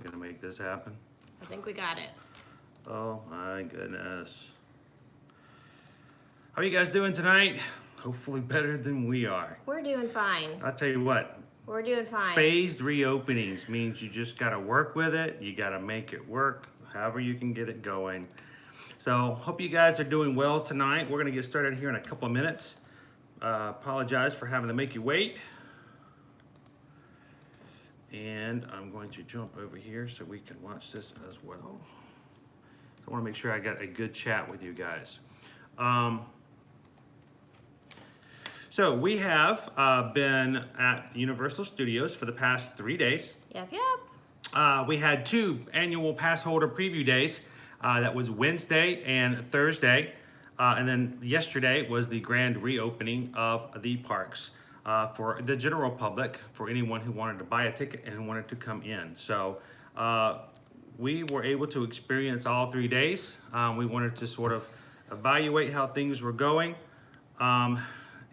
We're gonna make this happen. I think we got it. Oh my goodness. How are you guys doing tonight? Hopefully better than we are. We're doing fine. I'll tell you what, We're doing fine. phased reopenings means you just gotta work with it. You gotta make it work, however you can get it going. So hope you guys are doing well tonight. We're gonna get started here in a couple of minutes. Apologize for having to make you wait. And I'm going to jump over here so we can watch this as well. So I wanna make sure I got a good chat with you guys. So we have been at Universal Studios for the past 3 days. Yep. We had 2 annual pass holder preview days. That was Wednesday and Thursday. And then yesterday was the grand reopening of the parks for the general public, for anyone who wanted to buy a ticket and wanted to come in. So we were able to experience all 3 days. We wanted to sort of evaluate how things were going.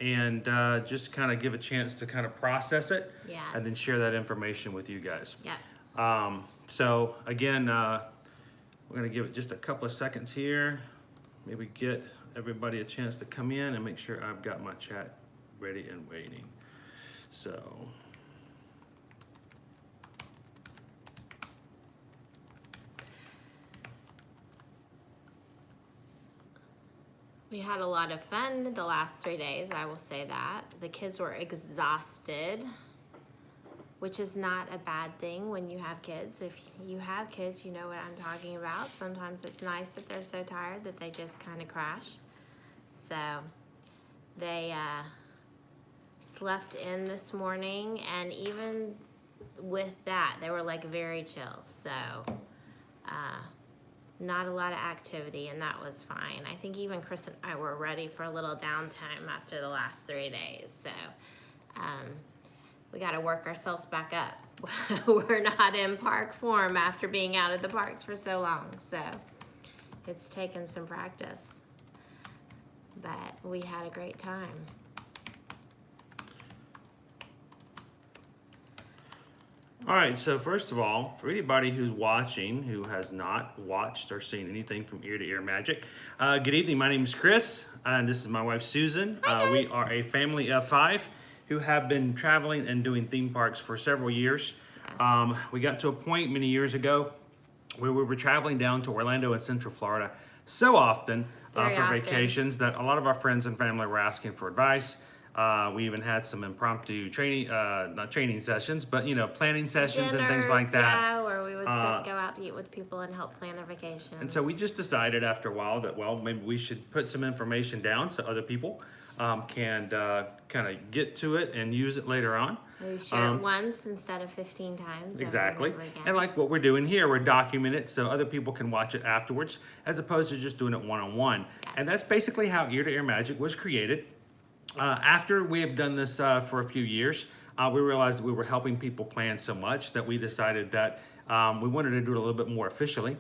And just kind of give a chance to kind of process it. Yes. And then share that information with you guys. Yep. So again, we're gonna give it just a couple of seconds here. Maybe get everybody a chance to come in and make sure I've got my chat ready and waiting. So. We had a lot of fun the last 3 days, I will say that. The kids were exhausted, which is not a bad thing when you have kids. If you have kids, you know what I'm talking about. Sometimes it's nice that they're so tired that they just kind of crash. So they slept in this morning, and even with that, they were like very chill. So not a lot of activity, and that was fine. I think even Chris and I were ready for a little downtime after the last 3 days. So we got to work ourselves back up. We're not in park form after being out of the parks for so long. So it's taken some practice, but we had a great time. All right, so first of all, for anybody who's watching who has not watched or seen anything from Ear to Ear Magic, good evening. My name is Chris, and this is my wife Susan. Hi, we guys. are a family of 5 who have been traveling and doing theme parks for several years. Yes. We got to a point many years ago where we were traveling down to Orlando and Central Florida so often Very for often. vacations that a lot of our friends and family were asking for advice. We even had some impromptu training, not training sessions, but planning sessions and things like that. Yeah, where we would go out to eat with people and help plan their vacations. And so we just decided after a while that, well, maybe we should put some information down so other people can kind of get to it and use it later on. We share it once instead of 15 times. Exactly. Over and over again. And like what we're doing here, we're documenting it so other people can watch it afterwards as opposed to just doing it one-on-one. Yes. And that's basically how Ear to Ear Magic was created. After we have done this for a few years, we realized that we were helping people plan so much that we decided that we wanted to do it a little bit more officially.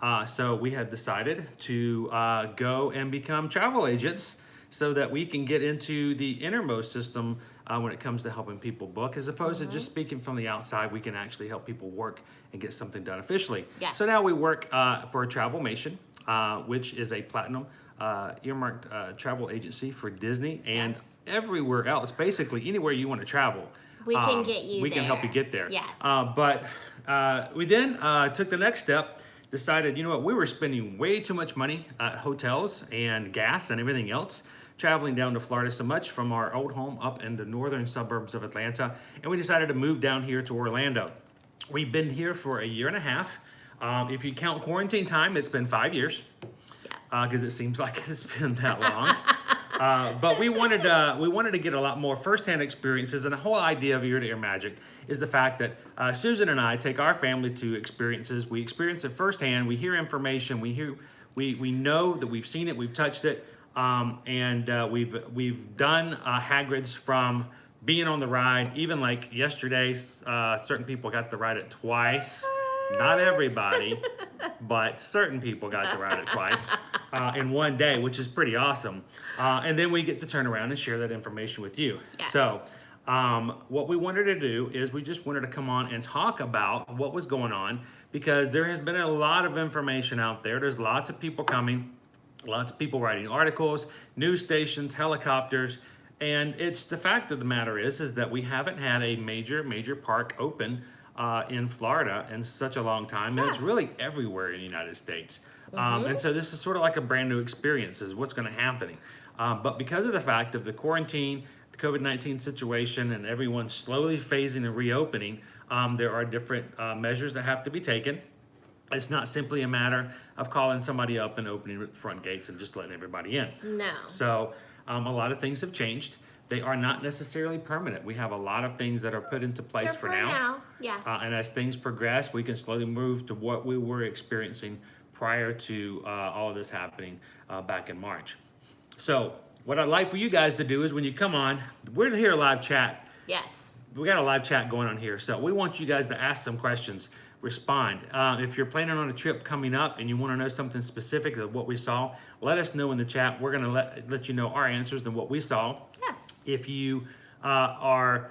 Yep. So we had decided to go and become travel agents so that we can get into the innermost system when it comes to helping people book, as opposed to just speaking from the outside. We can actually help people work and get something done officially. Yes. So now we work for Travelmation, which is a platinum earmarked travel agency for Disney and Yes. everywhere else. Basically, anywhere you want to travel, We can get you we can help you there. get there. Yes. But we then took the next step, decided, you know what, we were spending way too much money at hotels and gas and everything else, traveling down to Florida so much from our old home up in the northern suburbs of Atlanta, and we decided to move down here to Orlando. We've been here for 1.5 years. If you count quarantine time, it's been 5 years. Because it seems like it's been that long. But we wanted to get a lot more firsthand experiences, and the whole idea of Ear to Ear Magic is the fact that Susan and I take our family to experiences. We experience it firsthand. We hear information. We know that we've seen it, we've touched it, and we've done Hagrids from being on the ride. Even like yesterday, certain people got to ride it twice. Not everybody, but certain people got to ride it twice in one day, which is pretty awesome. And then we get to turn around and share that information with you. Yes. So What we wanted to do is we just wanted to come on and talk about what was going on, because there has been a lot of information out there. There's lots of people coming, lots of people writing articles, news stations, helicopters, and it's the fact of the matter is that we haven't had a major park open in Florida in such a long time, and it's really everywhere in the United States. And so this is sort of like a brand new experience is what's going to happen. But because of the fact of the quarantine, the COVID-19 situation, and everyone slowly phasing and reopening, there are different measures that have to be taken. It's not simply a matter of calling somebody up and opening the front gates and just letting everybody in. No. So a lot of things have changed. They are not necessarily permanent. We have a lot of things that are put into place for now. Yeah. And as things progress, we can slowly move to what we were experiencing prior to all of this happening back in March. So what I'd like for you guys to do is when you come on, we're here live chat. Yes. We got a live chat going on here. So we want you guys to ask some questions, respond. If you're planning on a trip coming up and you want to know something specific of what we saw, let us know in the chat. We're going to let you know our answers and what we saw. Yes. If you are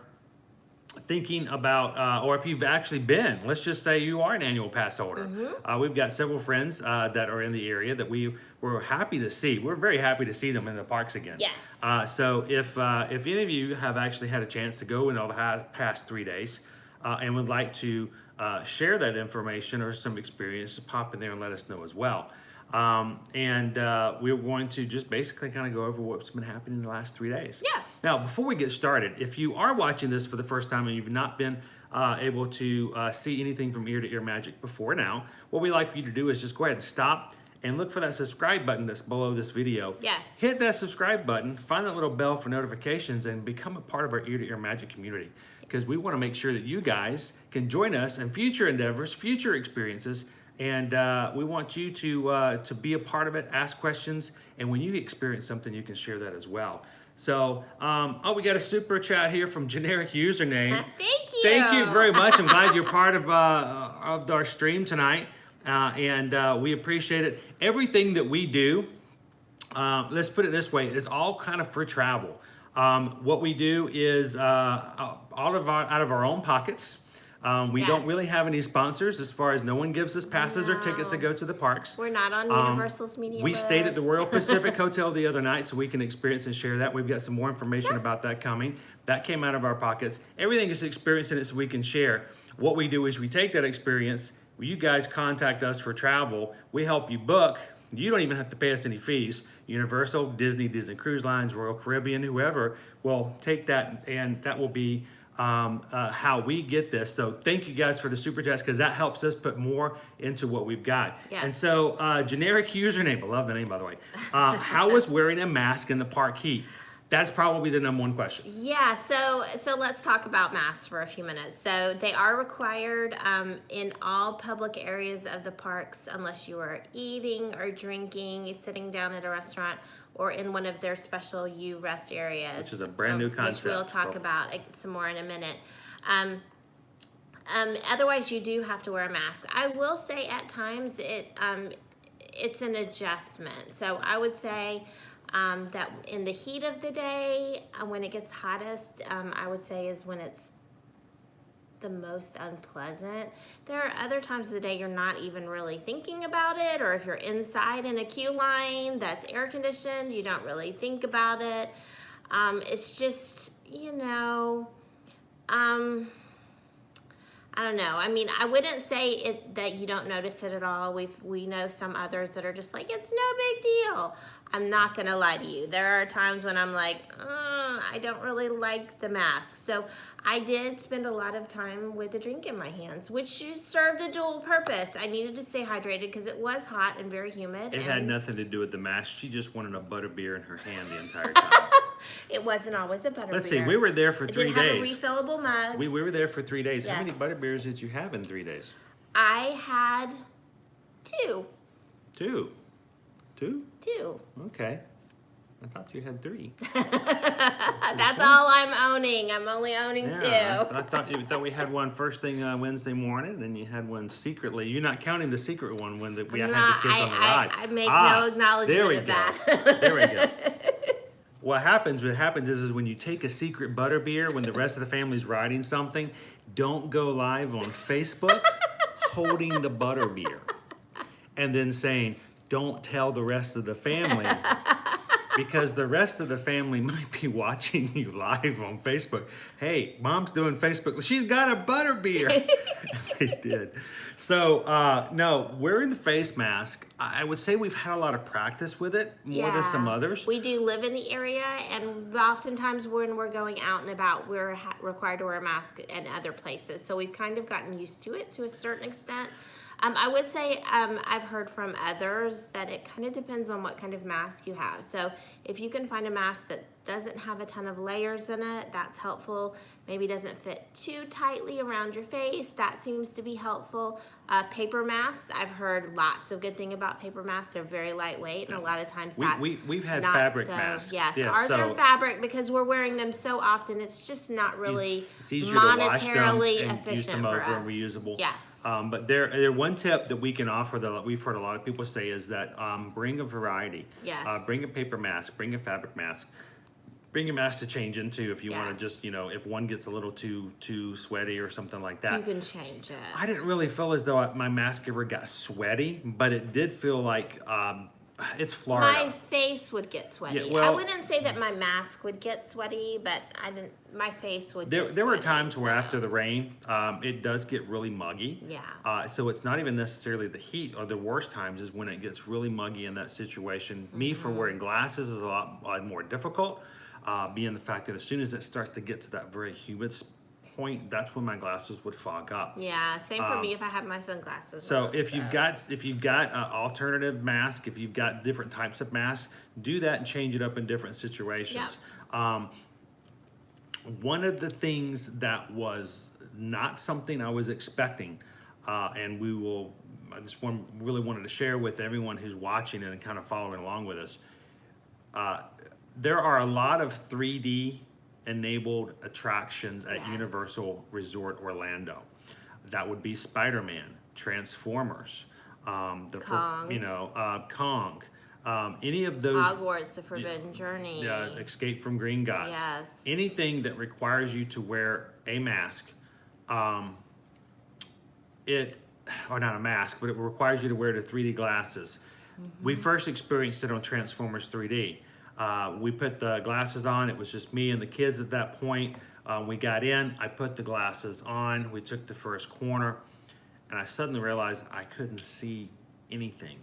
thinking about, or if you've actually been, let's just say you are an annual pass holder. We've got several friends that are in the area that we were happy to see. We're very happy to see them in the parks again. Yes. So if any of you have actually had a chance to go in all the past 3 days and would like to share that information or some experience, pop in there and let us know as well. We're going to just basically kind of go over what's been happening in the last 3 days. Yes. Now, before we get started, if you are watching this for the first time and you've not been able to see anything from Ear to Ear Magic before now, what we like for you to do is just go ahead and stop and look for that subscribe button that's below this video. Yes. Hit that subscribe button, find that little bell for notifications, and become a part of our Ear to Ear Magic community, because we want to make sure that you guys can join us in future endeavors, future experiences, and we want you to be a part of it, ask questions, and when you experience something, you can share that as well. So, we got a super chat here from generic username. Thank you. Thank you very much. I'm glad you're part of our stream tonight, and we appreciate it. Everything that we do, let's put it this way, is all kind of for travel. What we do is out of our own pockets. We don't really have any sponsors, as far as no one gives us passes or tickets to go to the parks. We're not on Universal's media We list. stayed at the Royal Pacific Hotel the other night, so we can experience and share that. We've got some more information about that coming. That came out of our pockets. Everything is experiencing it so we can share. What we do is we take that experience. You guys contact us for travel. We help you book. You don't even have to pay us any fees. Universal, Disney, Disney Cruise Lines, Royal Caribbean, whoever will take that, and that will be how we get this. So thank you guys for the super chats, because that helps us put more into what we've got. Yes. And so generic username, I love the name, by the way. How was wearing a mask in the park heat? That's probably the number one question. Yeah, so let's talk about masks for a few minutes. So they are required in all public areas of the parks, unless you are eating or drinking, sitting down at a restaurant, or in one of their special rest areas. Which is a brand new concept. Which we'll talk about some more in a minute. Otherwise, you do have to wear a mask. I will say at times it's an adjustment. So I would say that in the heat of the day, when it gets hottest, I would say is when it's the most unpleasant. There are other times of the day you're not even really thinking about it, or if you're inside in a queue line that's air conditioned, you don't really think about it. It's just, I don't know. I mean, I wouldn't say that you don't notice it at all. We know some others that are just like, it's no big deal. I'm not gonna lie to you. There are times when I'm like, I don't really like the mask. So I did spend a lot of time with a drink in my hands, which served a dual purpose. I needed to stay hydrated because it was hot and very humid. It had nothing to do with the mask. She just wanted a butterbeer in her hand the entire time. It wasn't always a butterbeer. Let's see, we were there for 3 days. It did have a refillable mug. We were there for 3 days. Yes. How many butterbeers did you have in 3 days? I had 2. 2? 2? 2. Okay. I thought you had 3. That's all I'm owning. I'm only owning 2. I thought we had one first thing Wednesday morning, and then you had one secretly. You're not counting the secret one when we had the kids on the ride. I make no acknowledgement of that. There we go. what happens is when you take a secret butter beer when the rest of the family's riding something, don't go live on Facebook holding the butter beer and then saying, don't tell the rest of the family because the rest of the family might be watching you live on Facebook. Hey, mom's doing Facebook. She's got a butter beer. They did. So, no, wearing the face mask, I would say we've had a lot of practice with it, more than some others. We do live in the area, and oftentimes when we're going out and about, we're required to wear a mask in other places. So we've kind of gotten used to it to a certain extent. I would say I've heard from others that it kind of depends on what kind of mask you have. So if you can find a mask that doesn't have a ton of layers in it, that's helpful. Maybe doesn't fit too tightly around your face, that seems to be helpful. Paper masks, I've heard lots of good thing about paper masks. They're very lightweight, and a lot of times we've had not fabric so, masks. Yes, Yeah, ours so are fabric because we're wearing them so often. It's just not really it's easier to wash them monetarily and efficient use them for over us. and reusable. Yes. But there one tip that we can offer that we've heard a lot of people say is that bring a variety. Yes. Bring a paper mask, bring a fabric mask, bring a mask to change into if you want Yes. to just, if one gets a little too sweaty or something like that. You can change it. I didn't really feel as though my mask ever got sweaty, but it did feel like it's Florida. My face would get sweaty. Yeah, well, I wouldn't say that my mask would get sweaty, but my face would get There were sweaty, times where so- after the rain, it does get really muggy. Yeah. So it's not even necessarily the heat, or the worst times is when it gets really muggy in that situation. Me, for wearing glasses, is a lot more difficult, being the fact that as soon as it starts to get to that very humid point, that's when my glasses would fog up. Yeah, same for me if I have my sunglasses So on, if you've got an alternative mask, if you've got different types of masks, do that and change it up in different situations. One of the things that was not something I was expecting, and I just really wanted to share with everyone who's watching and kind of following along with us. There are a lot of 3D enabled attractions at Yes. Universal Resort Orlando. That would be Spider-Man, Transformers, Kong. Kong, any of those. Hogwarts, The Forbidden Journey. Escape from Green Gods. Yes. Anything that requires you to wear a mask, or not a mask, but it requires you to wear the 3D glasses. We first experienced it on Transformers 3D. We put the glasses on. It was just me and the kids at that point. We got in. I put the glasses on. We took the first corner, and I suddenly realized I couldn't see anything,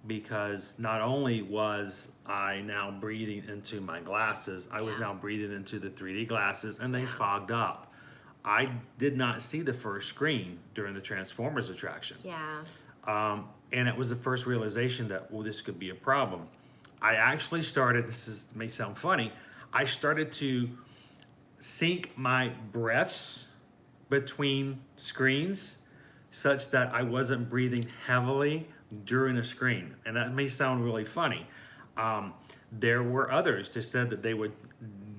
because not only was I now breathing into my glasses, I was now breathing into the 3D glasses, and they fogged up. I did not see the first screen during the Transformers attraction. Yeah. And it was the first realization that, well, this could be a problem. I actually started, may sound funny, I started to sync my breaths between screens such that I wasn't breathing heavily during a screen. And that may sound really funny. There were others that said that they would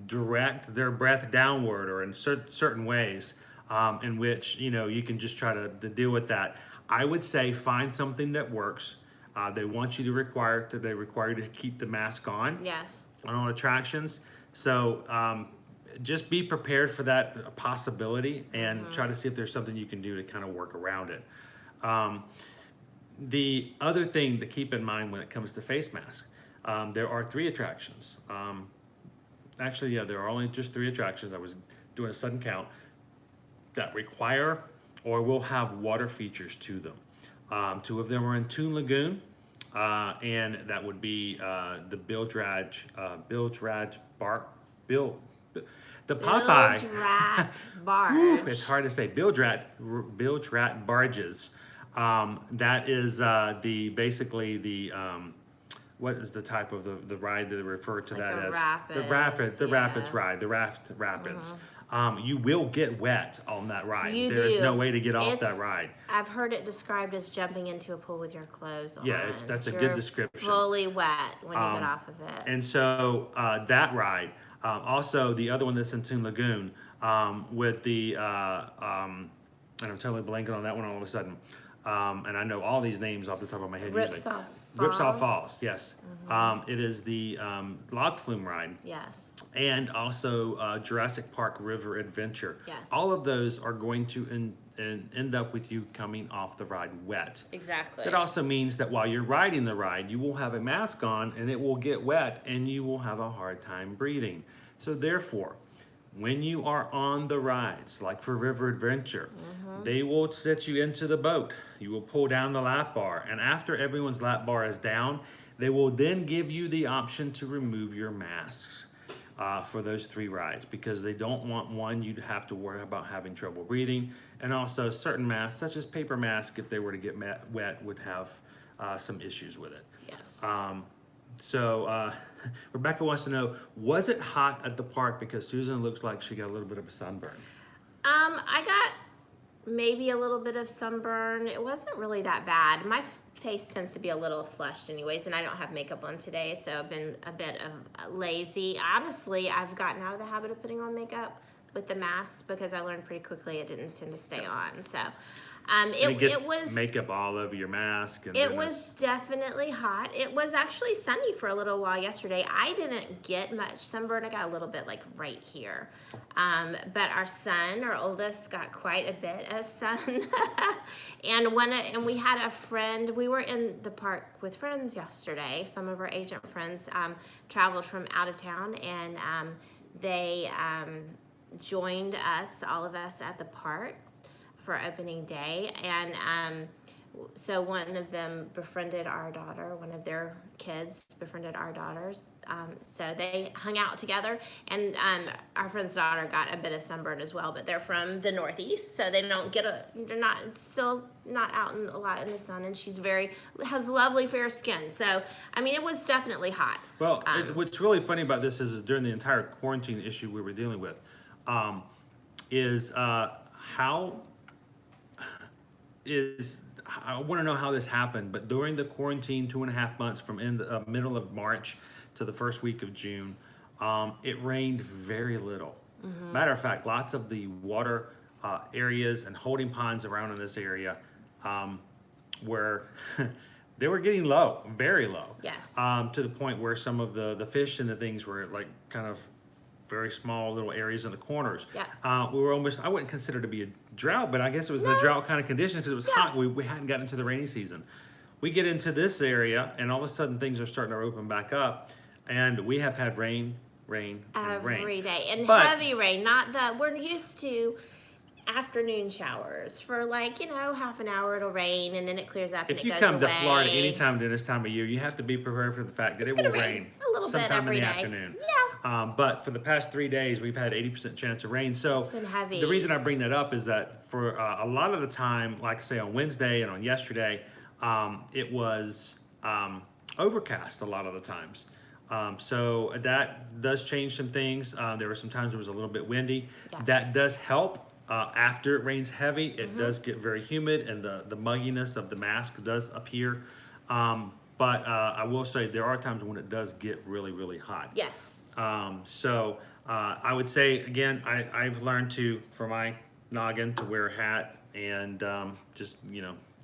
direct their breath downward, or in certain ways in which, you can just try to deal with that. I would say find something that works. They want you to require you to keep the mask on. Yes. On all attractions. So just be prepared for that possibility, and try to see if there's something you can do to kind of work around it. The other thing to keep in mind when it comes to face masks, there are 3 attractions. There are only just 3 attractions. I was doing a sudden count that require or will have water features to them. 2 of them are in Toon Lagoon, and that would be the Bilge-Rat Popeye. Bilge-Rat barge. It's hard to say. Bilge-Rat barges. That is basically the what is the type of the ride that they refer to Like that a as? rapids, The yeah. rapids ride, the rapids. You will get wet on that ride. You There's do. no way to get off that ride. I've heard it described as jumping into a pool with your clothes on. Yeah, that's a good You're description. Fully wet when you get off of it. And so that ride, also the other one that's in Toon Lagoon, with the, and I'm totally blanking on that one all of a sudden. And I know all these names off the top of my head usually. Ripsaw Ripsaw Falls. Falls, yes. It is the log flume ride. Yes. And also Jurassic Park River Adventure. Yes. All of those are going to end up with you coming off the ride wet. Exactly. That also means that while you're riding the ride, you will have a mask on and it will get wet and you will have a hard time breathing. So therefore, when you are on the rides, like for River Adventure, they will set you into the boat. You will pull down the lap bar, and after everyone's lap bar is down, they will then give you the option to remove your masks for those 3 rides, because they don't want one you to have to worry about having trouble breathing, and also certain masks, such as paper masks, if they were to get wet, would have some issues with it. Yes. So Rebecca wants to know, was it hot at the park? Because Susan looks like she got a little bit of a sunburn. I got maybe a little bit of sunburn. It wasn't really that bad. My face tends to be a little flushed anyways, and I don't have makeup on today, so I've been a bit of lazy. Honestly, I've gotten out of the habit of putting on makeup with the mask because I learned pretty quickly it didn't tend to stay on. So It was makeup all over your mask. And it was definitely hot. It was actually sunny for a little while yesterday. I didn't get much sunburn. I got a little bit like right here. But our son, our oldest, got quite a bit of sun. and we had a friend. We were in the park with friends yesterday. Some of our agent friends traveled from out of town, and they joined us, all of us, at the park for opening day, and so one of them befriended our daughter. One of their kids befriended our daughters, so they hung out together, and our friend's daughter got a bit of sunburn as well, but they're from the Northeast, so they're still not out a lot in the sun, and has lovely fair skin. So I mean, it was definitely hot. Well, what's really funny about this is during the entire quarantine issue we were dealing with, I want to know how this happened, but during the quarantine 2.5 months from in the middle of March to the first week of June, it rained very little. Matter of fact, lots of the water areas and holding ponds around in this area were they were getting low, very low. Yes. To the point where some of the fish and the things were like kind of very small little areas in the corners. Yeah. We were almost, I wouldn't consider it to be a drought, but I guess it was the drought kind of conditions because it was hot. We hadn't gotten into the rainy season. We get into this area and all of a sudden things are starting to open back up, and we have had rain, and rain. Every day. And But- heavy rain, we're used to afternoon showers for half an hour it'll rain and then it clears up and If it you goes come away. to Florida anytime during this time of year, you have to be prepared for the fact that It's it will gonna rain a little bit sometime every in the day. afternoon. Yeah. But for the past 3 days, we've had 80% chance of rain. So It's been heavy. the reason I bring that up is that for a lot of the time, like say on Wednesday and on yesterday, it was overcast a lot of the times. So that does change some things. There were some times it was a little bit windy. Yeah. That does help. After it rains heavy, it does get very humid, and the mugginess of the mask does appear. But I will say there are times when it does get really, really hot. Yes. So I would say, again, I've learned for my noggin to wear a hat and just,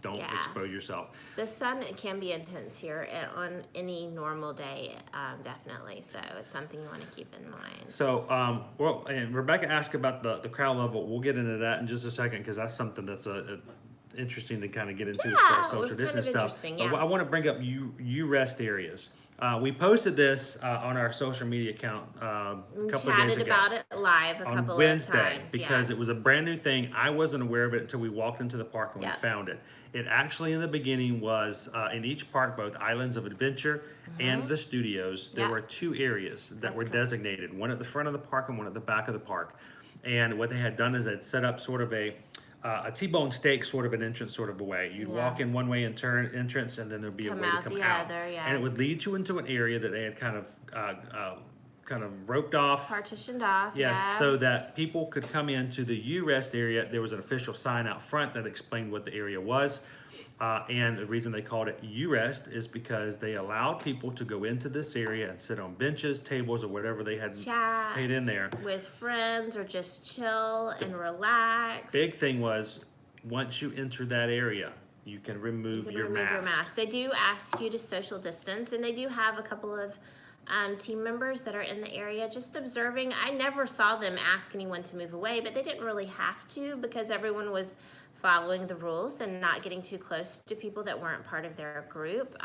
don't Yeah. expose yourself. The sun can be intense here on any normal day, definitely. So it's something you want to keep in mind. So, and Rebecca asked about the crowd level. We'll get into that in just a second because that's something that's interesting to kind of get into as far as Yeah, it social was kind distance of stuff. interesting, yeah. I want to bring up you rest areas. We posted this on our social media account a We couple of days chatted ago. about it live a On couple Wednesday, of times. because yes. it was a brand new thing. I wasn't aware of it until we walked into the park and Yeah. we found it. It actually in the beginning was in each park, both Islands of Adventure and the studios, there Yeah. were 2 areas that That's were correct. designated, one at the front of the park and one at the back of the park. And what they had done is they'd set up sort of a T-bone steak, sort of an entrance sort of a way. You'd Yeah. walk in one way and turn entrance, and then there'd be Come a way out to come the out. other, And it would yes. lead you into an area that they had kind of roped off. Partitioned off. Yes, yeah. so that people could come into the U-Rest area. There was an official sign out front that explained what the area was. And the reason they called it U-Rest is because they allowed people to go into this area and sit on benches, tables, or whatever they had Chat paid in there. with friends or just chill and relax. Big thing was, once you enter that area, you can remove your mask. They do ask you to social distance, and they do have a couple of team members that are in the area just observing. I never saw them ask anyone to move away, but they didn't really have to because everyone was following the rules and not getting too close to people that weren't part of their group.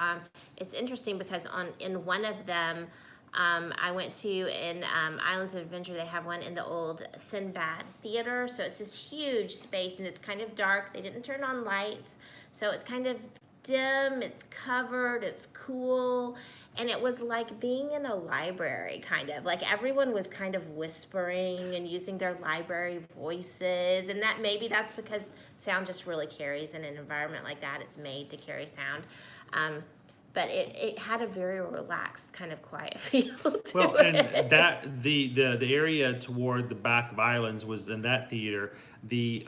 It's interesting because in one of them, I went to in Islands of Adventure, they have one in the old Sinbad Theater. So it's this huge space and it's kind of dark. They didn't turn on lights. So it's kind of dim, it's covered, it's cool. And it was like being in a library, kind of. Like everyone was kind of whispering and using their library voices. And maybe that's because sound just really carries in an environment like that. It's made to carry sound. But it had a very relaxed, kind of quiet feel to it. Well, and that the area toward the back of Islands was in that theater. The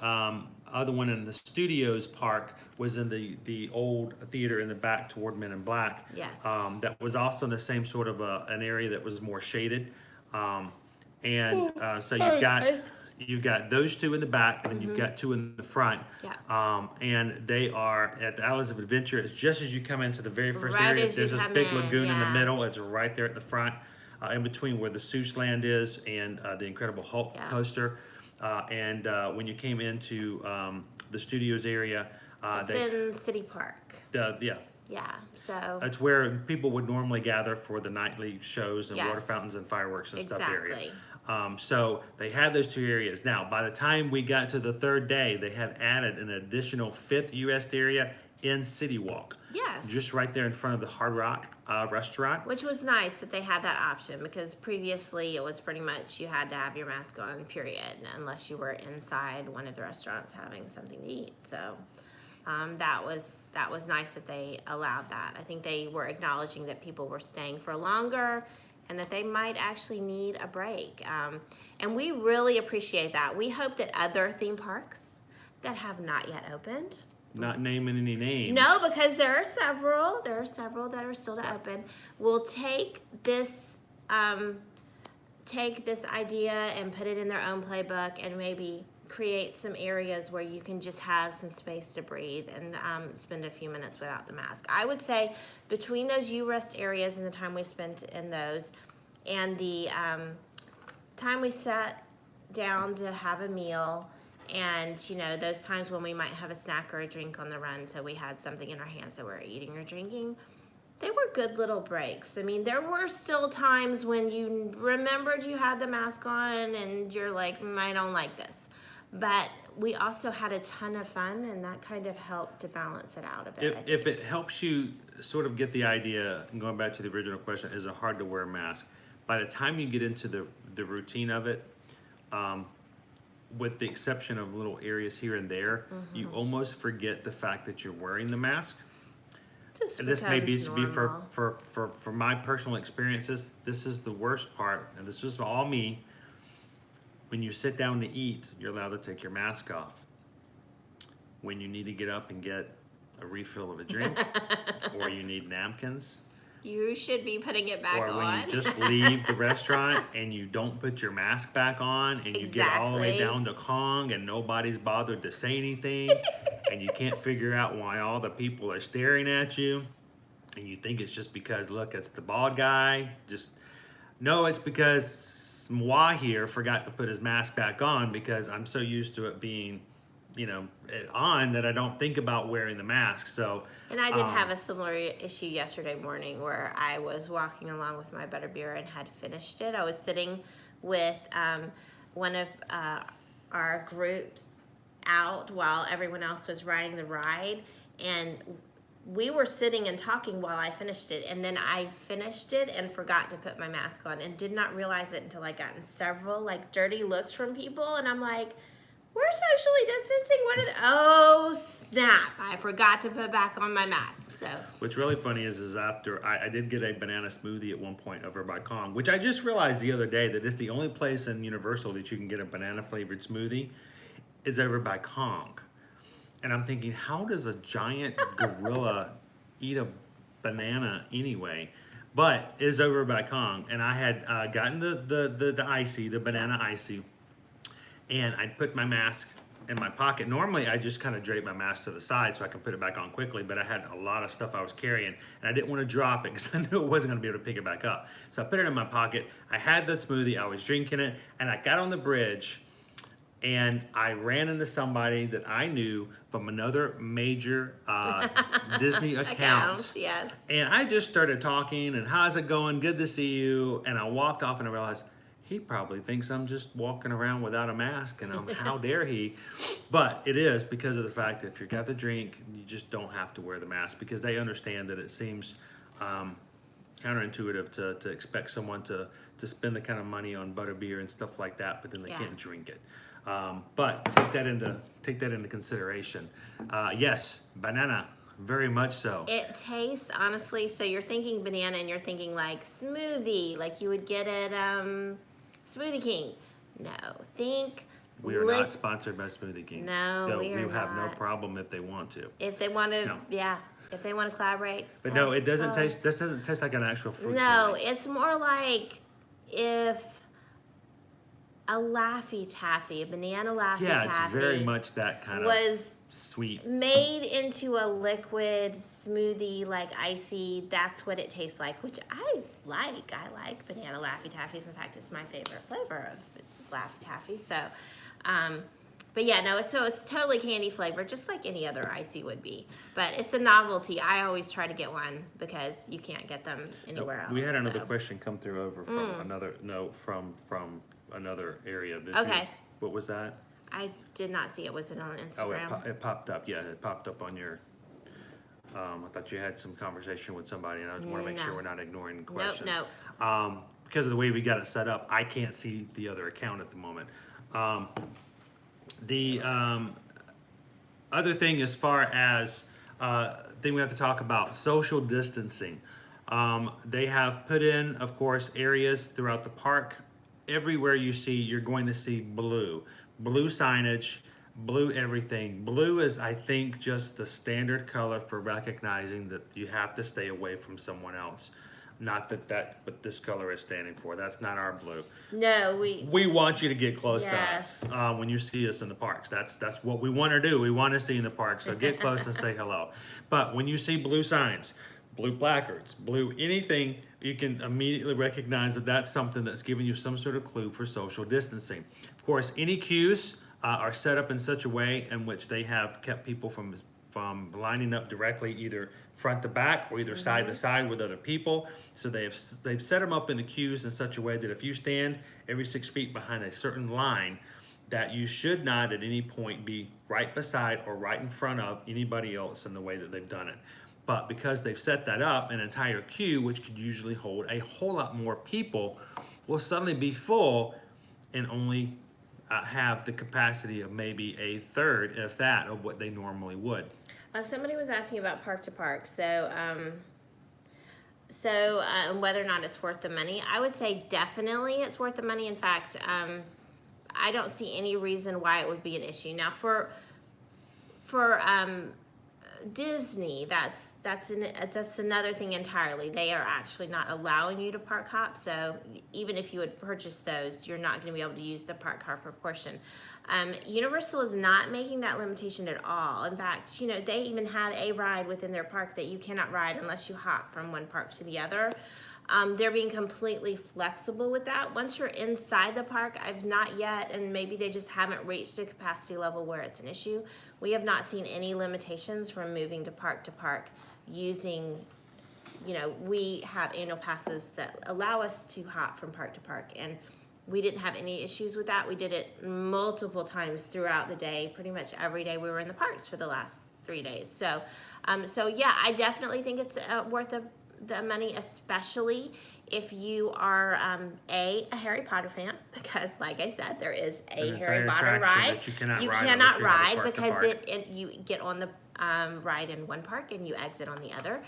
other one in the Studios Park was in the old theater in the back toward Men in Black. Yes. That was also in the same sort of an area that was more shaded. So you've got those two in the back, and then you've got two in the front. Yeah. And they are at the Islands of Adventure. It's just as you come into the very first Right area. as There's you this come big in, lagoon in the yeah. middle. It's right there at the front, in between where the Seuss Land is and the Incredible Hulk Yeah. coaster. When you came into the studios area, It's in City Park. Yeah, so. It's where people would normally gather for the nightly shows and water Yes. fountains and fireworks and stuff area. Exactly. So they had those two areas. Now, by the time we got to the third day, they had added an additional fifth U.S. area in City Walk. Yes. Just right there in front of the Hard Rock restaurant. Which was nice that they had that option because previously it was pretty much you had to have your mask on, period, unless you were inside one of the restaurants having something to eat. So that was nice that they allowed that. I think they were acknowledging that people were staying for longer and that they might actually need a break. And we really appreciate that. We hope that other theme parks that have not yet opened, Not naming any names. no, because there are several that are still to open, will take this idea and put it in their own playbook and maybe create some areas where you can just have some space to breathe and spend a few minutes without the mask. I would say between those U-Rest areas and the time we spent in those and the time we sat down to have a meal and, those times when we might have a snack or a drink on the run, so we had something in our hands that we were eating or drinking, they were good little breaks. I mean, there were still times when you remembered you had the mask on and you're like, I don't like this. But we also had a ton of fun, and that kind of helped to balance it out a bit. If it helps you sort of get the idea, and going back to the original question, is it hard to wear a mask? By the time you get into the routine of it, with the exception of little areas here and there, you almost forget the fact that you're wearing the mask. And this may be for my personal experiences. This is the worst part, and this is all me. When you sit down to eat, you're allowed to take your mask off. When you need to get up and get a refill of a drink, or you need napkins, You should be putting it back or on. when you just leave the restaurant and you don't put your mask back on, and you get all the way Exactly. down to Kong and nobody's bothered to say anything, and you can't figure out why all the people are staring at you, and you think it's just because, look, it's the bald guy. No, it's because Moi here forgot to put his mask back on, because I'm so used to it being, on, that I don't think about wearing the mask. So, And I did have a similar issue yesterday morning where I was walking along with my butterbeer and had finished it. I was sitting with one of our groups out while everyone else was riding the ride, and we were sitting and talking while I finished it, and then I finished it and forgot to put my mask on and did not realize it until I got several dirty looks from people, and I'm like, we're socially distancing. What are oh snap! I forgot to put back on my mask. So what's really funny is after I did get a banana smoothie at one point over by Kong, which I just realized the other day that it's the only place in Universal that you can get a banana flavored smoothie is over by Kong. And I'm thinking, how does a giant gorilla eat a banana anyway? But it's over by Kong, and I had gotten the icy, the banana icy, and I put my mask in my pocket. Normally, I just kind of drape my mask to the side so I can put it back on quickly, but I had a lot of stuff I was carrying, and I didn't want to drop it because I knew I wasn't going to be able to pick it back up. So I put it in my pocket. I had that smoothie. I was drinking it, and I got on the bridge, and I ran into somebody that I knew from another major Disney account. Yes. And I just started talking, and how's it going? Good to see you. And I walked off, and I realized, he probably thinks I'm just walking around without a mask, and how dare he? But it is because of the fact that if you've got the drink, you just don't have to wear the mask, because they understand that it seems counterintuitive to expect someone to spend the kind of money on butterbeer and stuff like that, but then they can't drink it. But take that into consideration. Yes, banana. Very much so. It tastes, honestly, so you're thinking banana and you're thinking like smoothie, like you would get at Smoothie King. No, think... We are not sponsored by Smoothie King. No, though we are have not. no problem if they want to. If they want to, No. yeah. If they want to collaborate. But no, it doesn't taste, this doesn't taste like an actual fruit No, smoothie. it's more like if a Laffy Taffy, a banana Laffy Yeah, Taffy. it's very much that kind of was sweet. made into a liquid smoothie, like icy. That's what it tastes like, which I like. I like banana Laffy Taffies. In fact, it's my favorite flavor of Laffy Taffy. So, but yeah, no, it's totally candy flavored, just like any other icy would be. But it's a novelty. I always try to get one because you can't get them anywhere else. We had another question come through over from from another area. Okay. What was that? I did not see it. Was it on Oh, Instagram? it popped up. Yeah, it popped up on your. I thought you had some conversation with somebody, and I just want to make sure we're not ignoring the questions. No. Because of the way we got it set up, I can't see the other account at the moment. The other thing, as far as thing we have to talk about, social distancing. They have put in, of course, areas throughout the park. Everywhere you see, you're going to see blue signage, blue everything. Blue is, I think, just the standard color for recognizing that you have to stay away from someone else. Not that what this color is standing for. That's not our blue. No, We want you to get close Yes. to us when you see us in the parks. That's what we want to do. We want to see you in the park. So get close and say hello. But when you see blue signs, blue placards, blue anything, you can immediately recognize that that's something that's giving you some sort of clue for social distancing. Of course, any queues are set up in such a way in which they have kept people from lining up directly either front to back or either side to side with other people. So they've set them up in the queues in such a way that if you stand every 6 feet behind a certain line, that you should not at any point be right beside or right in front of anybody else in the way that they've done it. But because they've set that up, an entire queue, which could usually hold a whole lot more people, will suddenly be full and only have the capacity of maybe a third, if that, of what they normally would. somebody was asking about park to park. So, whether or not it's worth the money, I would say definitely it's worth the money. In fact, I don't see any reason why it would be an issue. Now, for Disney, that's another thing entirely. They are actually not allowing you to park hop, so even if you would purchase those, you're not going to be able to use the park hopper portion. Universal is not making that limitation at all. In fact, they even have a ride within their park that you cannot ride unless you hop from one park to the other. They're being completely flexible with that. Once you're inside the park, I've not yet, and maybe they just haven't reached a capacity level where it's an issue. We have not seen any limitations from moving to park using, we have annual passes that allow us to hop from park to park, and we didn't have any issues with that. We did it multiple times throughout the day. Pretty much every day we were in the parks for the last 3 days. So yeah, I definitely think it's worth the money, especially if you are a Harry Potter fan, because like I said, there is a Harry Potter ride. You cannot cannot ride because you get on the ride in one park and you exit on the other.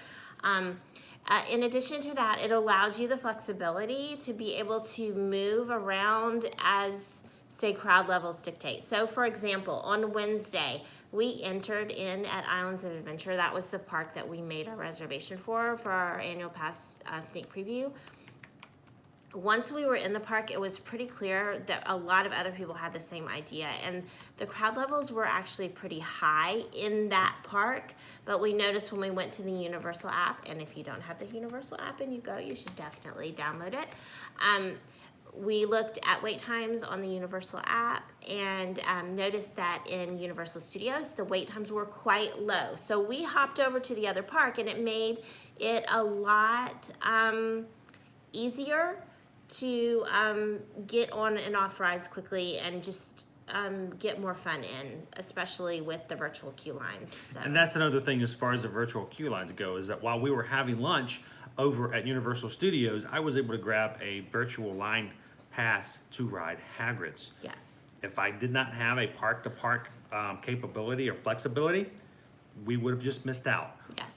In addition to that, it allows you the flexibility to be able to move around as, say, crowd levels dictate. So, for example, on Wednesday, we entered in at Islands of Adventure. That was the park that we made our reservation for our annual pass sneak preview. once we were in the park, it was pretty clear that a lot of other people had the same idea, and the crowd levels were actually pretty high in that park. But we noticed when we went to the Universal app, and if you don't have the Universal app and you go, you should definitely download it. We looked at wait times on the Universal app and noticed that in Universal Studios, the wait times were quite low. So we hopped over to the other park, and it made it a lot easier to get on and off rides quickly and just get more fun in, especially with the virtual queue lines. So. And that's another thing as far as the virtual queue lines go, is that while we were having lunch over at Universal Studios, I was able to grab a virtual line pass to ride Hagrids. Yes. If I did not have a park-to-park capability or flexibility, we would have just missed out. Yes.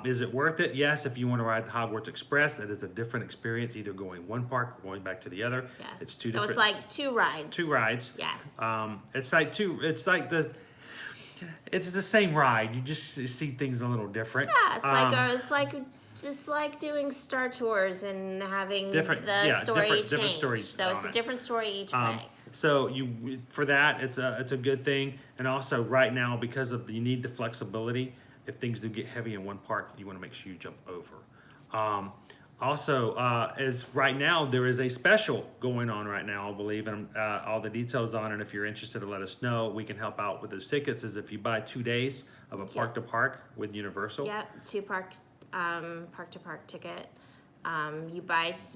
Is it worth it? Yes, if you want to ride the Hogwarts Express, that is a different experience, either going one park or going back to the other. Yes. It's two so different. it's like two rides. Two rides. Yes. It's the same ride. You just see things a little different. Yeah, it's like just like doing Star Tours and having the story change. Stories so it's a different story each way. So for that, it's a good thing. And also right now, because of you need the flexibility, if things do get heavy in one park, you want to make sure you jump over. As right now, there is a special going on right now, I believe, and all the details on it. If you're interested, to let us know. We can help out with those tickets. Is if you buy 2 days of a park to park with Universal. Yep, park to park ticket. You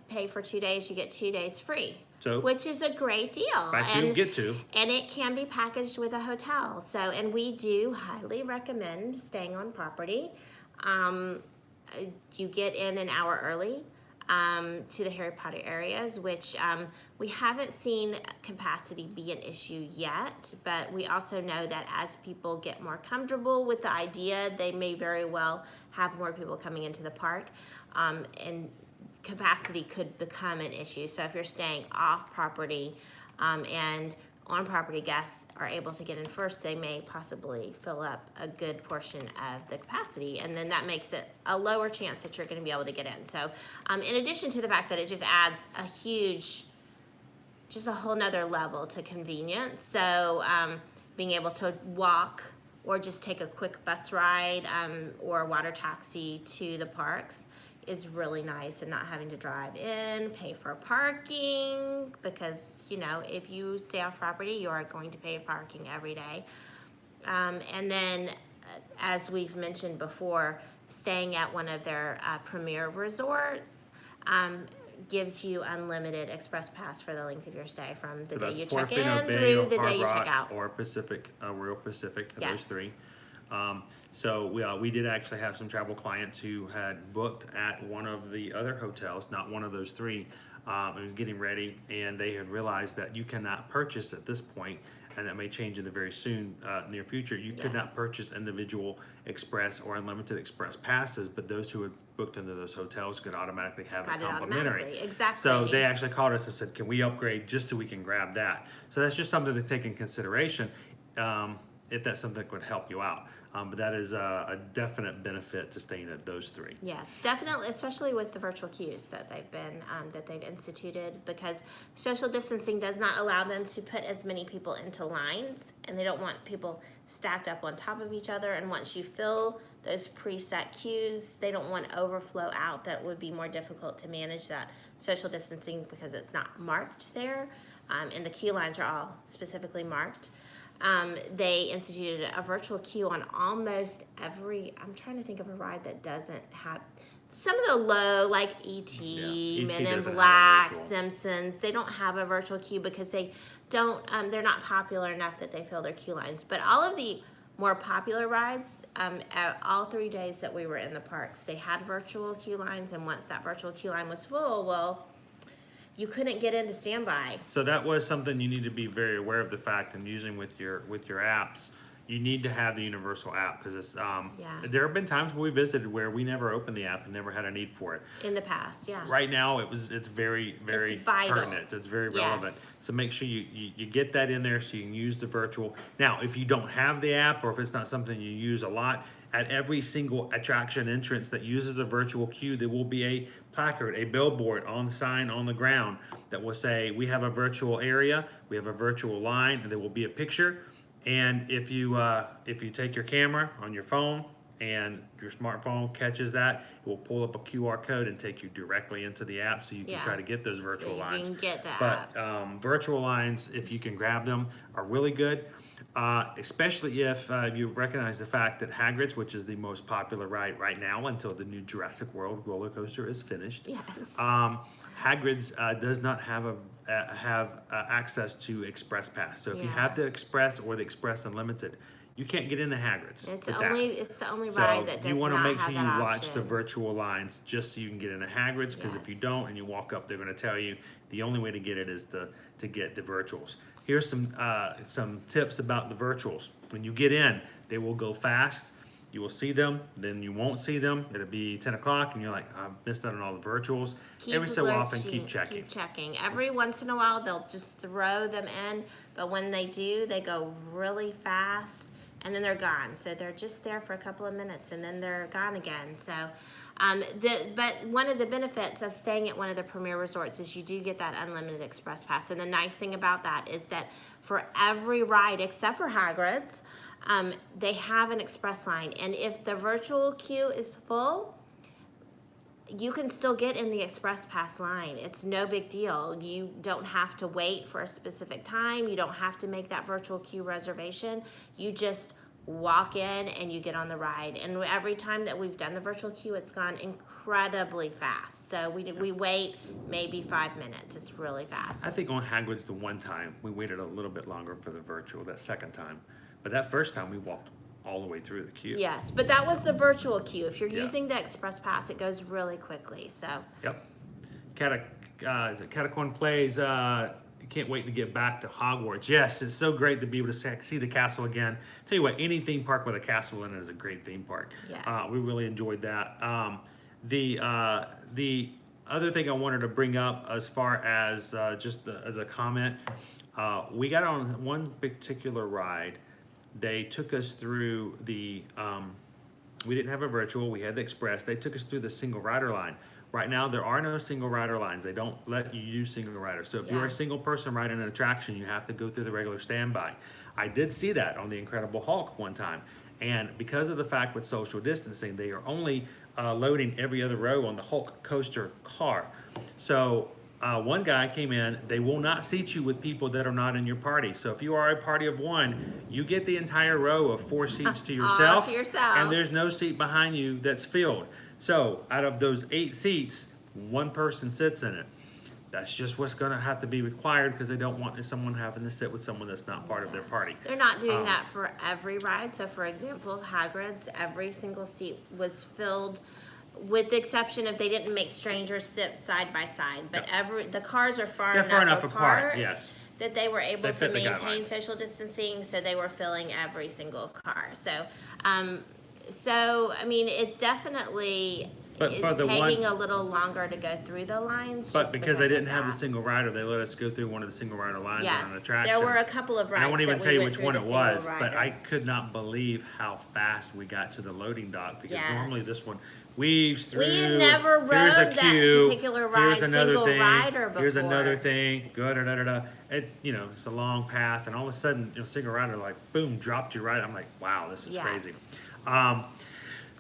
pay for 2 days, you get 2 days free. So, which is a great deal. Get to. And it can be packaged with a hotel. So, and we do highly recommend staying on property. You get in an hour early to the Harry Potter areas, which we haven't seen capacity be an issue yet, but we also know that as people get more comfortable with the idea, they may very well have more people coming into the park, and capacity could become an issue. So if you're staying off property and on-property guests are able to get in first, they may possibly fill up a good portion of the capacity, and then that makes it a lower chance that you're going to be able to get in. So in addition to the fact that it just adds just a whole nother level to convenience, so being able to walk or just take a quick bus ride or water taxi to the parks is really nice, and not having to drive in, pay for parking, because if you stay off property, you are going to pay parking every day. And then as we've mentioned before, staying at one of their premier resorts gives you unlimited express pass for the length of your stay, from the day you check in through the day you check out. Or Pacific, Royal Pacific, yes. Those three. We did actually have some travel clients who had booked at one of the other hotels, not one of those three. It was getting ready, and they had realized that you cannot purchase at this point, and that may change in the very soon near future. You could not purchase individual express or unlimited express passes, but those who had booked into those hotels could automatically have it complimentary. Exactly. So they actually called us and said, "Can we upgrade just so we can grab that?" So that's just something to take in consideration. If that's something that could help you out. But that is a definite benefit to staying at those three. Yes, definitely, especially with the virtual queues that they've instituted, because social distancing does not allow them to put as many people into lines, and they don't want people stacked up on top of each other. And once you fill those preset queues, they don't want overflow out. That would be more difficult to manage that social distancing because it's not marked there, and the queue lines are all specifically marked. They instituted a virtual queue on almost every, I'm trying to think of a ride that doesn't have, some of the low, like E.T., Men in Black, Simpsons, they don't have a virtual queue because they don't, they're not popular enough that they fill their queue lines. But all of the more popular rides, all 3 days that we were in the parks, they had virtual queue lines, and once that virtual queue line was full, well, you couldn't get into standby. So that was something you need to be very aware of the fact, and using with your apps. You need to have the Universal app, because it's there have been times when we visited where we never opened the app and never had a need for it. In the past, yeah. Right now it's very pertinent. It's very relevant. So make sure you get that in there so you can use the virtual. Now, if you don't have the app, or if it's not something you use a lot, at every single attraction entrance that uses a virtual queue, there will be a placard, a billboard on the sign on the ground that will say, we have a virtual area, we have a virtual line, and there will be a picture. And if you take your camera on your phone and your smartphone catches that, it will pull up a QR code and take you directly into the app so you can try to get those virtual lines. You can get that. But virtual lines, if you can grab them, are really good. Especially if you recognize the fact that Hagrids, which is the most popular ride right now until the new Jurassic World roller coaster is finished, Yes. Hagrids does not have access to Express Pass. So if you Yeah. have the Express or the Express Unlimited, you can't get into Hagrids. It's with the that. only So ride that does you want to not make have sure you that watch the option. virtual lines just so you can get into Hagrids, because if you Yes. don't and you walk up, they're going to tell you the only way to get it is to get the virtuals. Here's some tips about the virtuals. When you get in, they will go fast. You will see them, then you won't see them. It'll be 10 o'clock and you're like, I missed out on all the virtuals. Every so often, keep checking. Keep checking. Every once in a while, they'll just throw them in, but when they do, they go really fast and then they're gone. So they're just there for a couple of minutes and then they're gone again. So, but one of the benefits of staying at one of the premier resorts is you do get that unlimited express pass. And the nice thing about that is that for every ride, except for Hagrid's, they have an express line. And if the virtual queue is full, you can still get in the express pass line. It's no big deal. You don't have to wait for a specific time. You don't have to make that virtual queue reservation. You just walk in and you get on the ride. And every time that we've done the virtual queue, it's gone incredibly fast. So we wait maybe 5 minutes. It's really fast. I think on Hagrid's the one time we waited a little bit longer for the virtual, that second time. But that first time we walked all the way through the queue. Yes, but that was the virtual queue. If you're Yeah. using the express pass, it goes really quickly. So Yep. Is it Catacorn Plays, can't wait to get back to Hogwarts. Yes, it's so great to be able to see the castle again. Tell you what, any theme park with a castle in it is a great theme park. Yes. We really enjoyed that. The other thing I wanted to bring up as far as as a comment, we got on one particular ride. They took us through the, we didn't have a virtual, we had the express. They took us through the single rider line. Right now, there are no single rider lines. They don't let you use single rider. So if you're Yeah. a single person riding an attraction, you have to go through the regular standby. I did see that on the Incredible Hulk one time. And because of the fact with social distancing, they are only loading every other row on the Hulk coaster car. So one guy came in, they will not seat you with people that are not in your party. So if you are a party of one, you get the entire row of 4 seats to yourself. to yourself. And there's no seat behind you that's filled. So out of those 8 seats, one person sits in it. That's just what's gonna have to be required because they don't want someone having to sit with someone that's not part of their party. they're not doing that for every ride. So for example, Hagrid's, every single seat was filled, with the exception of they didn't make strangers sit side by side. But the cars are They're far enough apart, apart, yes. that they were able They to fit the maintain guidelines. social distancing, so they were filling every single car. So, I mean, it definitely But is for the taking one- a little longer to go through the lines. But just because they of didn't have the that. single rider, they let us go through one of the single rider lines on an Yes, attraction. there were a couple of rides. And I won't even that tell we you went which through one the it single was, but rider. I could not believe how fast we got to the loading dock because Yes. normally this one weaves through. We had never here's a rode that queue, particular here's ride another single thing, rider here's before. another thing, da da da da. It, it's a long path, and all of a sudden, single rider like boom dropped you right. I'm like, wow, this is Yes. crazy.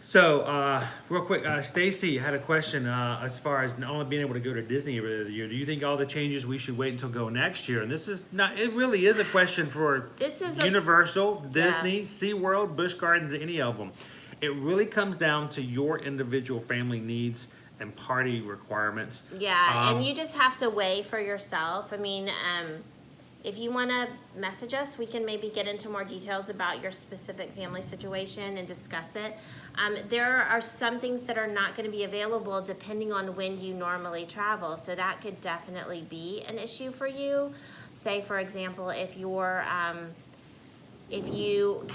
So, real quick, Stacy had a question as far as not only being able to go to Disney every other year. Do you think all the changes we should wait until go next year? And this is not, it really is a question for This is Universal, Yeah. Disney, SeaWorld, Busch Gardens, any of them. It really comes down to your individual family needs and party requirements. Yeah, and you just have to weigh for yourself. I mean, if you want to message us, we can maybe get into more details about your specific family situation and discuss it. There are some things that are not going to be available depending on when you normally travel, so that could definitely be an issue for you. Say, for example, if you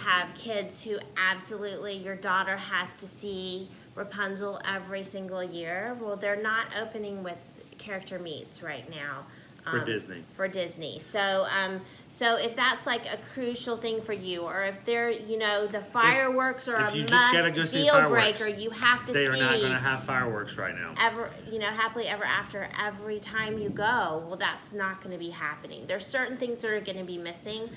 have kids who absolutely, your daughter has to see Rapunzel every single year, well, they're not opening with character meets right now. For Disney. For Disney. So, so if that's like a crucial thing for you, or if they're, you know, the fireworks are if a you just gotta must go see deal fireworks, breaker, you have to They see. are not going to have fireworks right now. Ever, you know, happily ever after every time you go. Well, that's not going to be happening. There's certain things that are going to be missing.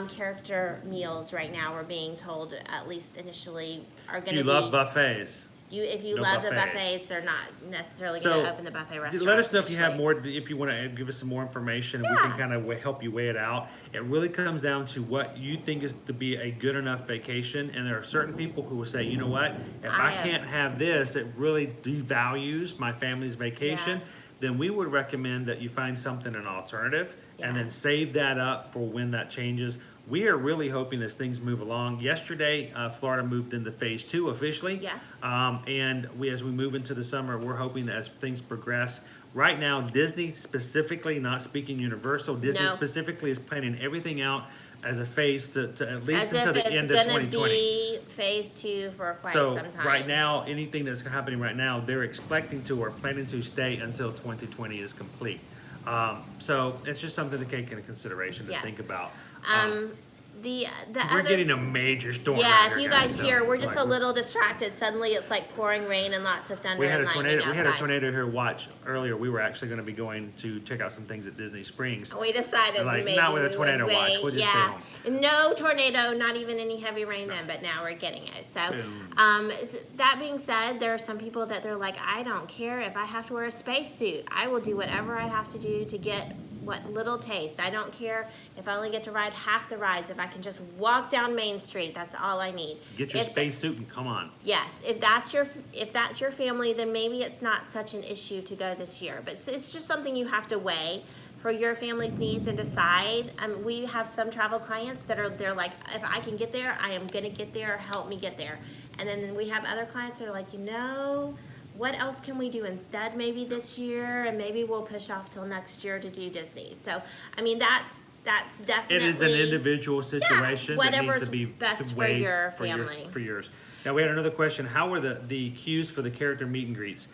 Character meals right now, we're being told, at least initially, are going to be. You love buffets. If you No love buffets. the buffets, they're not necessarily going to open the buffet restaurant. Let us know if you have initially. more, if you want to give us some more information, and we can kind of help you weigh it out. It really comes down to what you think is to be a good enough vacation, and there are certain people who will say, you know what, if I can't have this, it really devalues my family's vacation. Then we would recommend that you find something an alternative, and then save that up for when that changes. We are really hoping as things move along. Yesterday, Florida moved into phase 2 officially. Yes. And as we move into the summer, we're hoping that as things progress. Right now, Disney specifically, not speaking Universal, Disney specifically is planning everything out as a phase to at least until the end of 2020. Be phase 2 for quite some time. Right now, anything that's happening right now, they're expecting to or planning to stay until 2020 is complete. So it's just something to take into consideration to think about. We're getting a major storm. Yeah, if you guys hear, we're just a little distracted. Suddenly it's like pouring rain and lots of thunder and lightning outside. We had a tornado here watch earlier. We were actually going to be going to check out some things at Disney Springs. We decided maybe not with a tornado watch. We'll just stay home. No tornado, not even any heavy rain then, but now we're getting it. So, that being said, there are some people that they're like, I don't care if I have to wear a spacesuit. I will do whatever I have to do to get what little taste. I don't care if I only get to ride half the rides. If I can just walk down Main Street, that's all I need. Get your spacesuit and come on. Yes, if that's your family, then maybe it's not such an issue to go this year. But it's just something you have to weigh for your family's needs and decide. We have some travel clients they're like, if I can get there, I am gonna get there. Help me get there. And then we have other clients that are like, what else can we do instead maybe this year, and maybe we'll push off till next year to do Disney. So that's definitely, it is an individual situation that needs to be best for weighed your family. For yours. Now we had another question. How were the queues for the character meet and greets?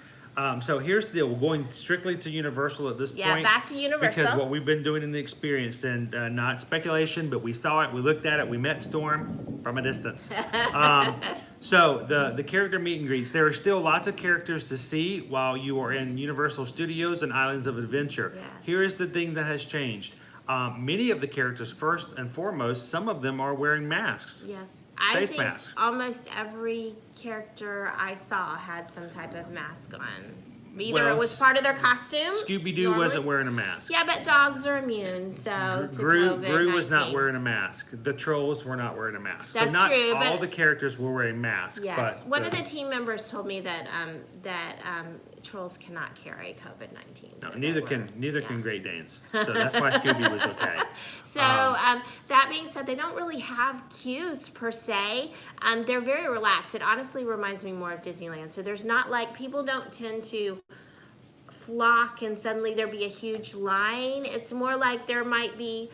So here's the deal. We're going strictly to Universal at this point. Yeah, back to Universal. Because what we've been doing in the experience, and not speculation, but we saw it, we looked at it, we met Storm from a distance. So the character meet and greets, there are still lots of characters to see while you are in Universal Studios and Islands of Adventure. Yes. Here is the thing that has changed. Many of the characters, first and foremost, some of them are wearing masks. Yes. Face I think masks. almost every character I saw had some type of mask on. Either it was part of their costume. Scooby-Doo wasn't wearing a mask. Yeah, but dogs are immune, so to COVID-19. Gru was not wearing a mask. The trolls were not wearing a mask. That's so not true, all the characters were wearing masks. Yes. But One of the team members told me that trolls cannot carry COVID-19. No, so neither can Great Danes. So that's why Scooby was okay. So that being said, they don't really have queues per se. They're very relaxed. It honestly reminds me more of Disneyland. So there's not like, people don't tend to flock and suddenly there be a huge line. It's more like there might be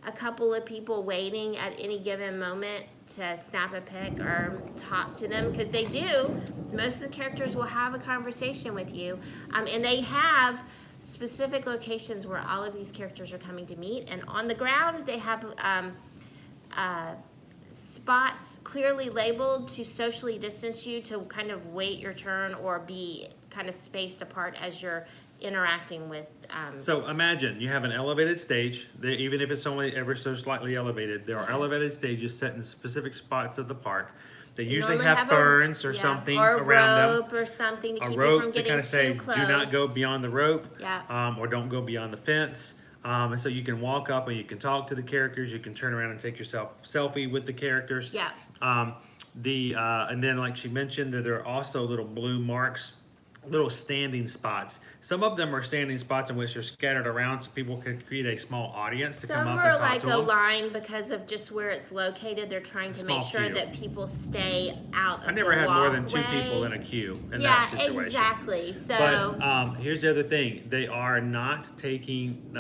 a couple of people waiting at any given moment to snap a pic or talk to them, because they do. Most of the characters will have a conversation with you, and they have specific locations where all of these characters are coming to meet. And on the ground, they have spots clearly labeled to socially distance you, to kind of wait your turn or be kind of spaced apart as you're interacting with. So imagine you have an elevated stage, even if it's only ever so slightly elevated, there are elevated stages set in specific spots of the park. They usually have ferns or something around them. Or rope or something to keep you rope from to getting kind of say, too close. do not go beyond the rope, Yeah. or don't go beyond the fence. And so you can walk up and you can talk to the characters. You can turn around and take yourself selfie with the characters. Yeah. And then, like she mentioned, that there are also little blue marks, little standing spots. Some of them are standing spots in which they're scattered around, so people can create a small audience to come up and talk to them. Some are like a line because of just where it's located. They're trying to make sure that people stay out of the walkway. I never had more than 2 people in a queue in that situation. Yeah, exactly. So, but here's the other thing: they are not taking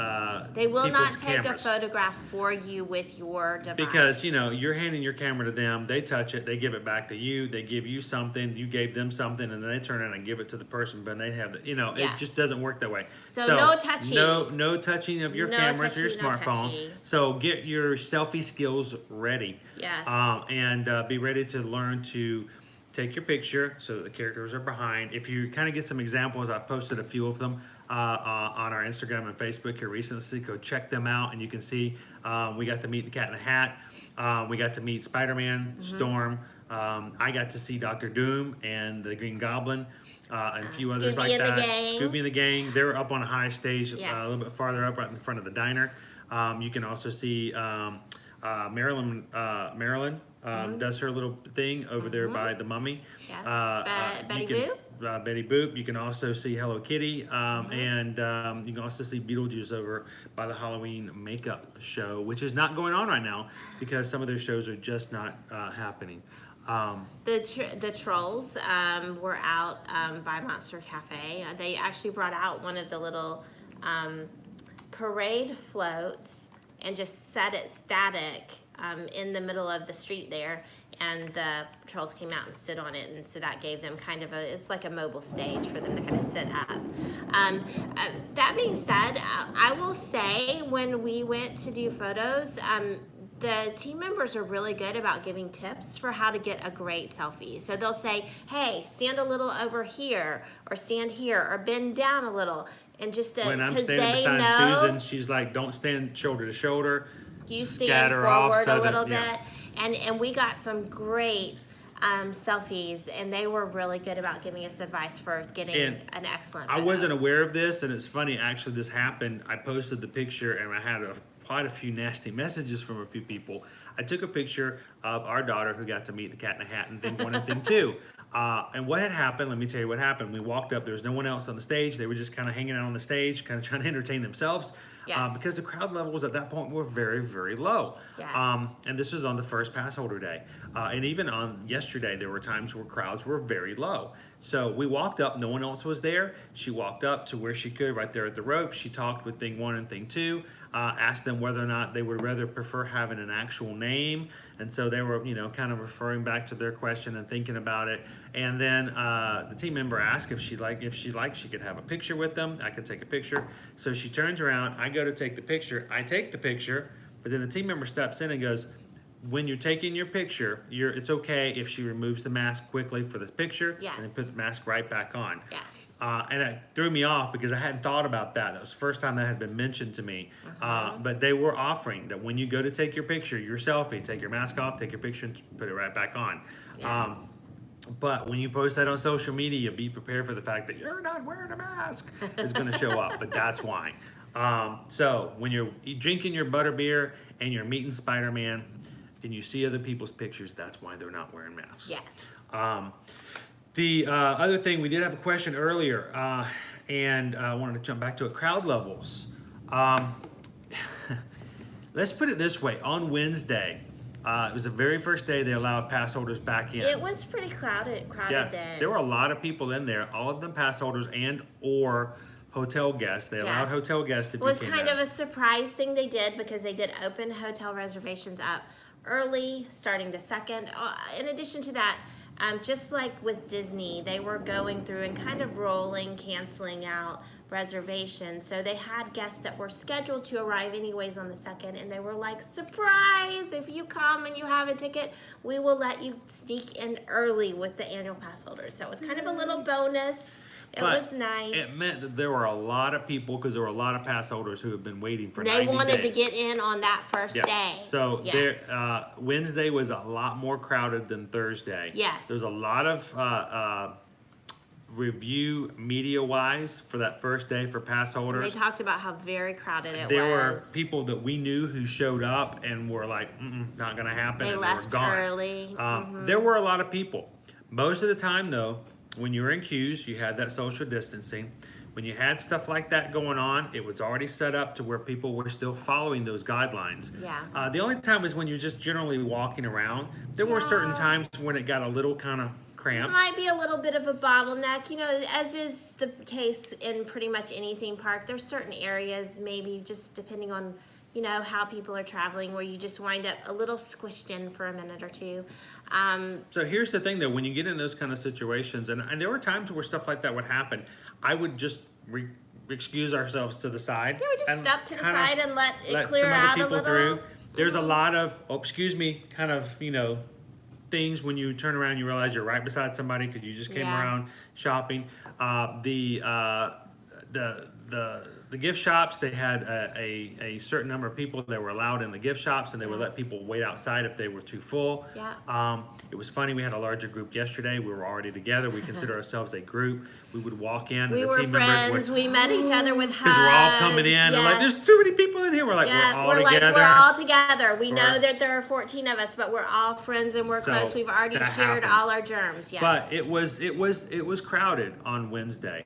they will not take cameras. a photograph for you with your device, because you're handing your camera to them. They touch it, they give it back to you. They give you something, you gave them something, and then they turn around and give it to the person person, but they have the, Yeah. it just doesn't work that way. So no touching. No touching of your No cameras or your touchy, no smartphone. touchy. So get your selfie skills ready. Yes. And be ready to learn to take your picture so that the characters are behind. If you kind of get some examples, I posted a few of them on our Instagram and Facebook here recently. Go check them out, and you can see we got to meet the Cat in the Hat. We got to meet Spider-Man, Storm. I got to see Doctor Doom and the Green Goblin. And a few others Scooby like and the that. gang. Scooby and the gang. They're up on a high stage, Yes. a little bit farther up, right in front of the diner. You can also see Marilyn. Marilyn does her little thing over there by the Mummy. Yes. You Betty can- Boop. Betty Boop. You can also see Hello Kitty, and you can also see Beetlejuice over by the Halloween makeup show, which is not going on right now because some of their shows are just not happening. The trolls were out by Monster Cafe. They actually brought out one of the little parade floats and just set it static in the middle of the street there, and the trolls came out and stood on it, and so that gave them kind of it's like a mobile stage for them to kind of sit up. That being said, I will say when we went to do photos, the team members are really good about giving tips for how to get a great selfie. So they'll say, hey, stand a little over here, or stand here, or bend down a little. And just When I'm because standing they beside know Susan, she's like, "Don't stand shoulder to shoulder. you stand Scatter off forward so a little that- bit. And we got some great selfies, and they were really good about giving us advice for getting And an excellent I photo. wasn't aware of this, and it's funny. Actually, this happened. I posted the picture, and I had quite a few nasty messages from a few people. I took a picture of our daughter who got to meet the Cat in the Hat and thing one and thing two. And what had happened, let me tell you what happened. We walked up, there was no one else on the stage. They were just kind of hanging out on the stage, kind of trying to entertain themselves. Yes. Because the crowd levels at that point were very, very low. Yes. And this was on the first pass holder day. And even on yesterday, there were times where crowds were very low. So we walked up, no one else was there. She walked up to where she could, right there at the rope. She talked with thing one and thing two, asked them whether or not they would rather prefer having an actual name. And so they were, kind of referring back to their question and thinking about it. And then the team member asked if she could have a picture with them. I could take a picture. So she turns around, I go to take the picture. I take the picture, but then the team member steps in and goes, when you're taking your picture, it's okay if she removes the mask quickly for the picture. Yes. And then puts the mask right back on. Yes. And it threw me off because I hadn't thought about that. That was the first time that had been mentioned to me. But they were offering that when you go to take your picture, your selfie, take your mask off, take your picture, and put it right back on. Yes. But when you post that on social media, be prepared for the fact that you're not wearing a mask is going to show up. But that's why. So when you're drinking your butterbeer and you're meeting Spider-Man and you see other people's pictures, that's why they're not wearing masks. Yes. The other thing, we did have a question earlier, and I wanted to jump back to it. Crowd levels. Let's put it this way. On Wednesday, it was the very first day they allowed pass holders back in. It was pretty crowded Yeah, then. there were a lot of people in there, all of them pass holders and or hotel guests. They allowed Yes. hotel guests to It was be kind of a surprise thing they did because they did open hotel reservations up early, starting the 2nd. In addition to that, just like with Disney, they were going through and kind of canceling out reservations. So they had guests that were scheduled to arrive anyways on the 2nd, and they were like, surprise, if you come and you have a ticket, we will let you sneak in early with the annual pass holders. So it was kind of a little bonus. It But was nice. It meant that there were a lot of people because there were a lot of pass holders who had been waiting for They 90 wanted days. to get in on that first day. So Yes. Wednesday was a lot more crowded than Thursday. Yes. There's a lot of review media-wise for that first day for pass They holders. talked about how very crowded it There was. were people that we knew who showed up and were like, not going to happen. They and left they were gone. early. There were a lot of people. Most of the time, though, when you were in queues, you had that social distancing. When you had stuff like that going on, it was already set up to where people were still following those guidelines. Yeah. The only time was when you're just generally walking around. There were certain Yeah. times when it got a little kind of It cramped. might be a little bit of a bottleneck, as is the case in pretty much any theme park. There's certain areas, maybe just depending on, you know, how people are traveling, where you just wind up a little squished in for a minute or two. So here's the thing though, when you get in those kind of situations, and there were times where stuff like that would happen, I would just excuse ourselves to the side. Yeah, we just and step to the kinda side and let it let clear some other out a people little. through. There's a lot of, oh, excuse me, kind of, you know, things when you turn around, you realize you're right beside somebody because you just came Yeah. around shopping. The gift shops, they had a certain number of people that were allowed in the gift shops, and they would Yeah. let people wait outside if they were too full. Yeah. It was funny. We had a larger group yesterday. We were already together. We consider ourselves a group. We would walk in, We and the were team members friends. would, We met each other with hugs. because we're all coming in. They're like, Yes. there's too many people in here. We're like, Yeah, we're all together. like, we're all together. We know We're- that there are 14 of us, but we're all friends and we're So, close. We've already that shared happens. all our germs. Yes. But it was crowded on Wednesday,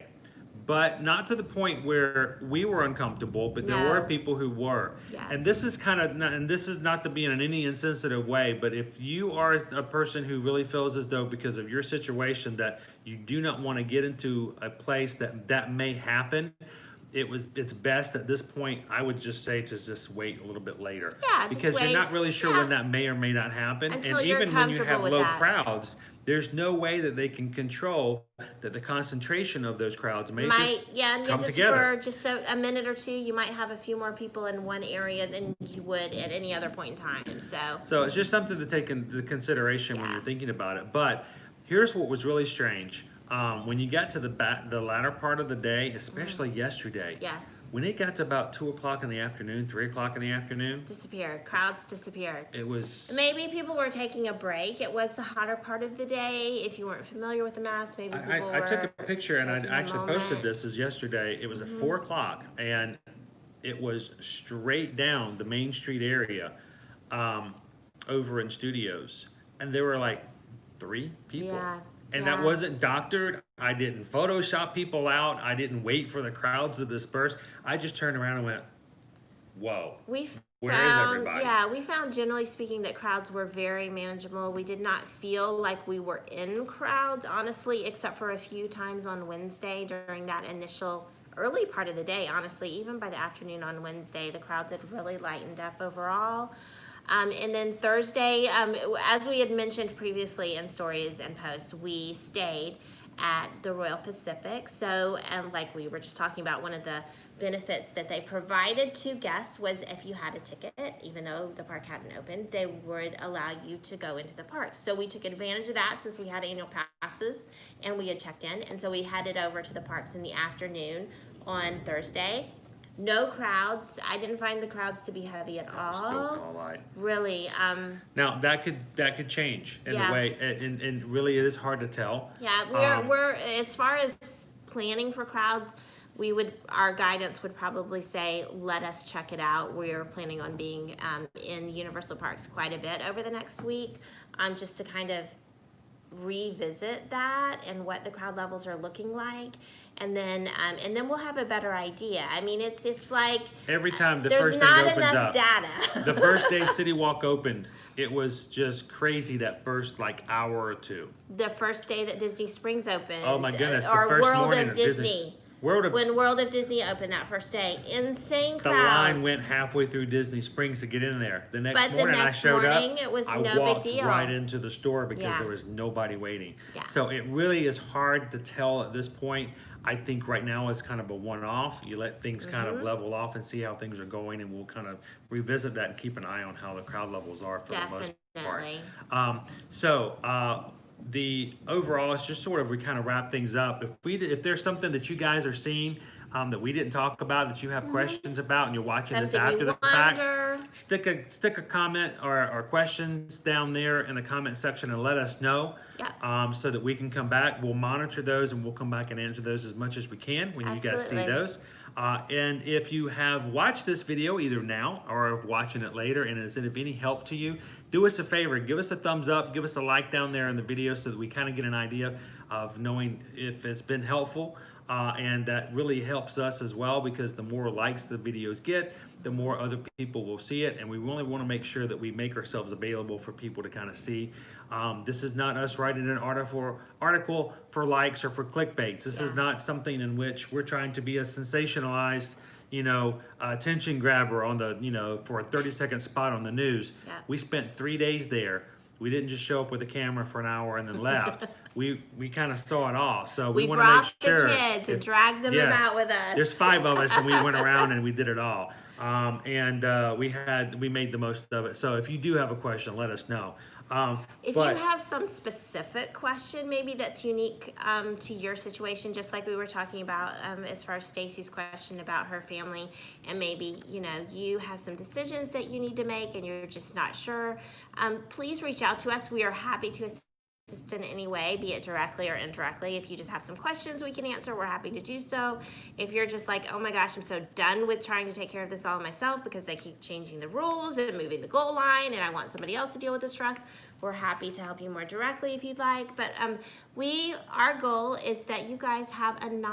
but not to the point where we were uncomfortable. But there No. were people who were, Yes. and this is kind of, and this is not to be in any insensitive way. But if you are a person who really feels as though because of your situation that you do not want to get into a place that may happen, it's best at this point, I would just say, to just wait a little bit later. Yeah, just because wait. you're not really sure Yeah. when that may or may not happen. Until and you're even when you have comfortable with low that. crowds, there's no way that they can control that the concentration of those crowds may and you come just together. for just a minute or two, you might have a few more people in one area than you would at any other point in time. So it's just something to take into consideration when Yeah. you're thinking about it. But here's what was really strange. When you got to the latter part of the day, especially yesterday, Yes. when it got to about 2 o'clock in the afternoon, 3 o'clock in the afternoon, Disappeared. Crowds disappeared. it was... Maybe people were taking a break. It was the hotter part of the day. If you weren't familiar with the mass, maybe people I took were a picture, and I taking a actually moment. posted this as yesterday. It was at 4 o'clock, and it was straight down the Main Street area over in Studios. And there were like 3 people. Yeah. And yeah. that wasn't doctored. I didn't Photoshop people out. I didn't wait for the crowds to disperse. I just turned around and went, whoa. We Where is found, everybody? yeah, we found generally speaking that crowds were very manageable. We did not feel like we were in crowds, honestly, except for a few times on Wednesday during that initial early part of the day. Honestly, even by the afternoon on Wednesday, the crowds had really lightened up overall. And then Thursday, as we had mentioned previously in stories and posts, we stayed at the Royal Pacific. So, like we were just talking about, one of the benefits that they provided to guests was if you had a ticket, even though the park hadn't opened, they would allow you to go into the park. So we took advantage of that since we had annual passes and we had checked in. And so we headed over to the parks in the afternoon on Thursday. No crowds. I didn't find the crowds to be heavy at all. Still kind of light. Really. Now that could change in Yeah. the way, and really it is hard to tell. Yeah, we're as far as planning for crowds, our guidance would probably say, let us check it out. We're planning on being in Universal Parks quite a bit over the next week, just to kind of revisit that and what the crowd levels are looking like, and then we'll have a better idea. I mean, it's like Every time the there's first thing not opens enough up, data. the first day City Walk opened, it was just crazy that first like hour or two. The first day that Disney Springs opened. Oh my goodness, the or first World morning of of Disney. When World of Disney opened that first day, insane The crowds. line went halfway through Disney Springs to get in there. The next But the morning next I showed morning, up, it was I no big walked deal. right into the store because Yeah. there was nobody waiting. Yeah. So it really is hard to tell at this point. I think right now it's kind of a one-off. You let things kind Mm-hmm. of level off and see how things are going, and we'll kind of revisit that and keep an eye on how the crowd levels are for the most part. Definitely. The overall, it's just sort of, we kind of wrap things up. If there's something that you guys are seeing that we didn't talk about, that you have questions about, and you're watching this Something after you the fact, wonder. stick a comment or questions down there in the comment section and let us know. Yeah. So that we can come back. We'll monitor those and we'll come back and answer those as much as we can when you guys see Absolutely. those. And if you have watched this video either now or watching it later and is it of any help to you, do us a favor, give us a thumbs up, give us a like down there in the video so that we kind of get an idea of knowing if it's been helpful. And that really helps us as well, because the more likes the videos get, the more other people will see it, and we really want to make sure that we make ourselves available for people to kind of see. This is not us writing an article for likes or for clickbaits. This is not something in which we're trying to be a sensationalized, attention grabber on the, for a 30-second spot on the news. Yeah. We spent 3 days there. We didn't just show up with a camera for an hour and then left. we kind of saw it all. So we want to make brought sure the kids and dragged them about with us. There's 5 of us, and we went around and we did it all. We made the most of it. So if you do have a question, let us know. If you have some specific question, maybe that's unique to your situation, just like we were talking about as far as Stacy's question about her family, and maybe you have some decisions that you need to make and you're just not sure, please reach out to us. We are happy to assist in any way, be it directly or indirectly. If you just have some questions we can answer, we're happy to do so. If you're just like, oh my gosh, I'm so done with trying to take care of this all myself because they keep changing the rules and moving the goal line and I want somebody else to deal with the stress, we're happy to help you more directly if you'd like. But our goal is that you guys have an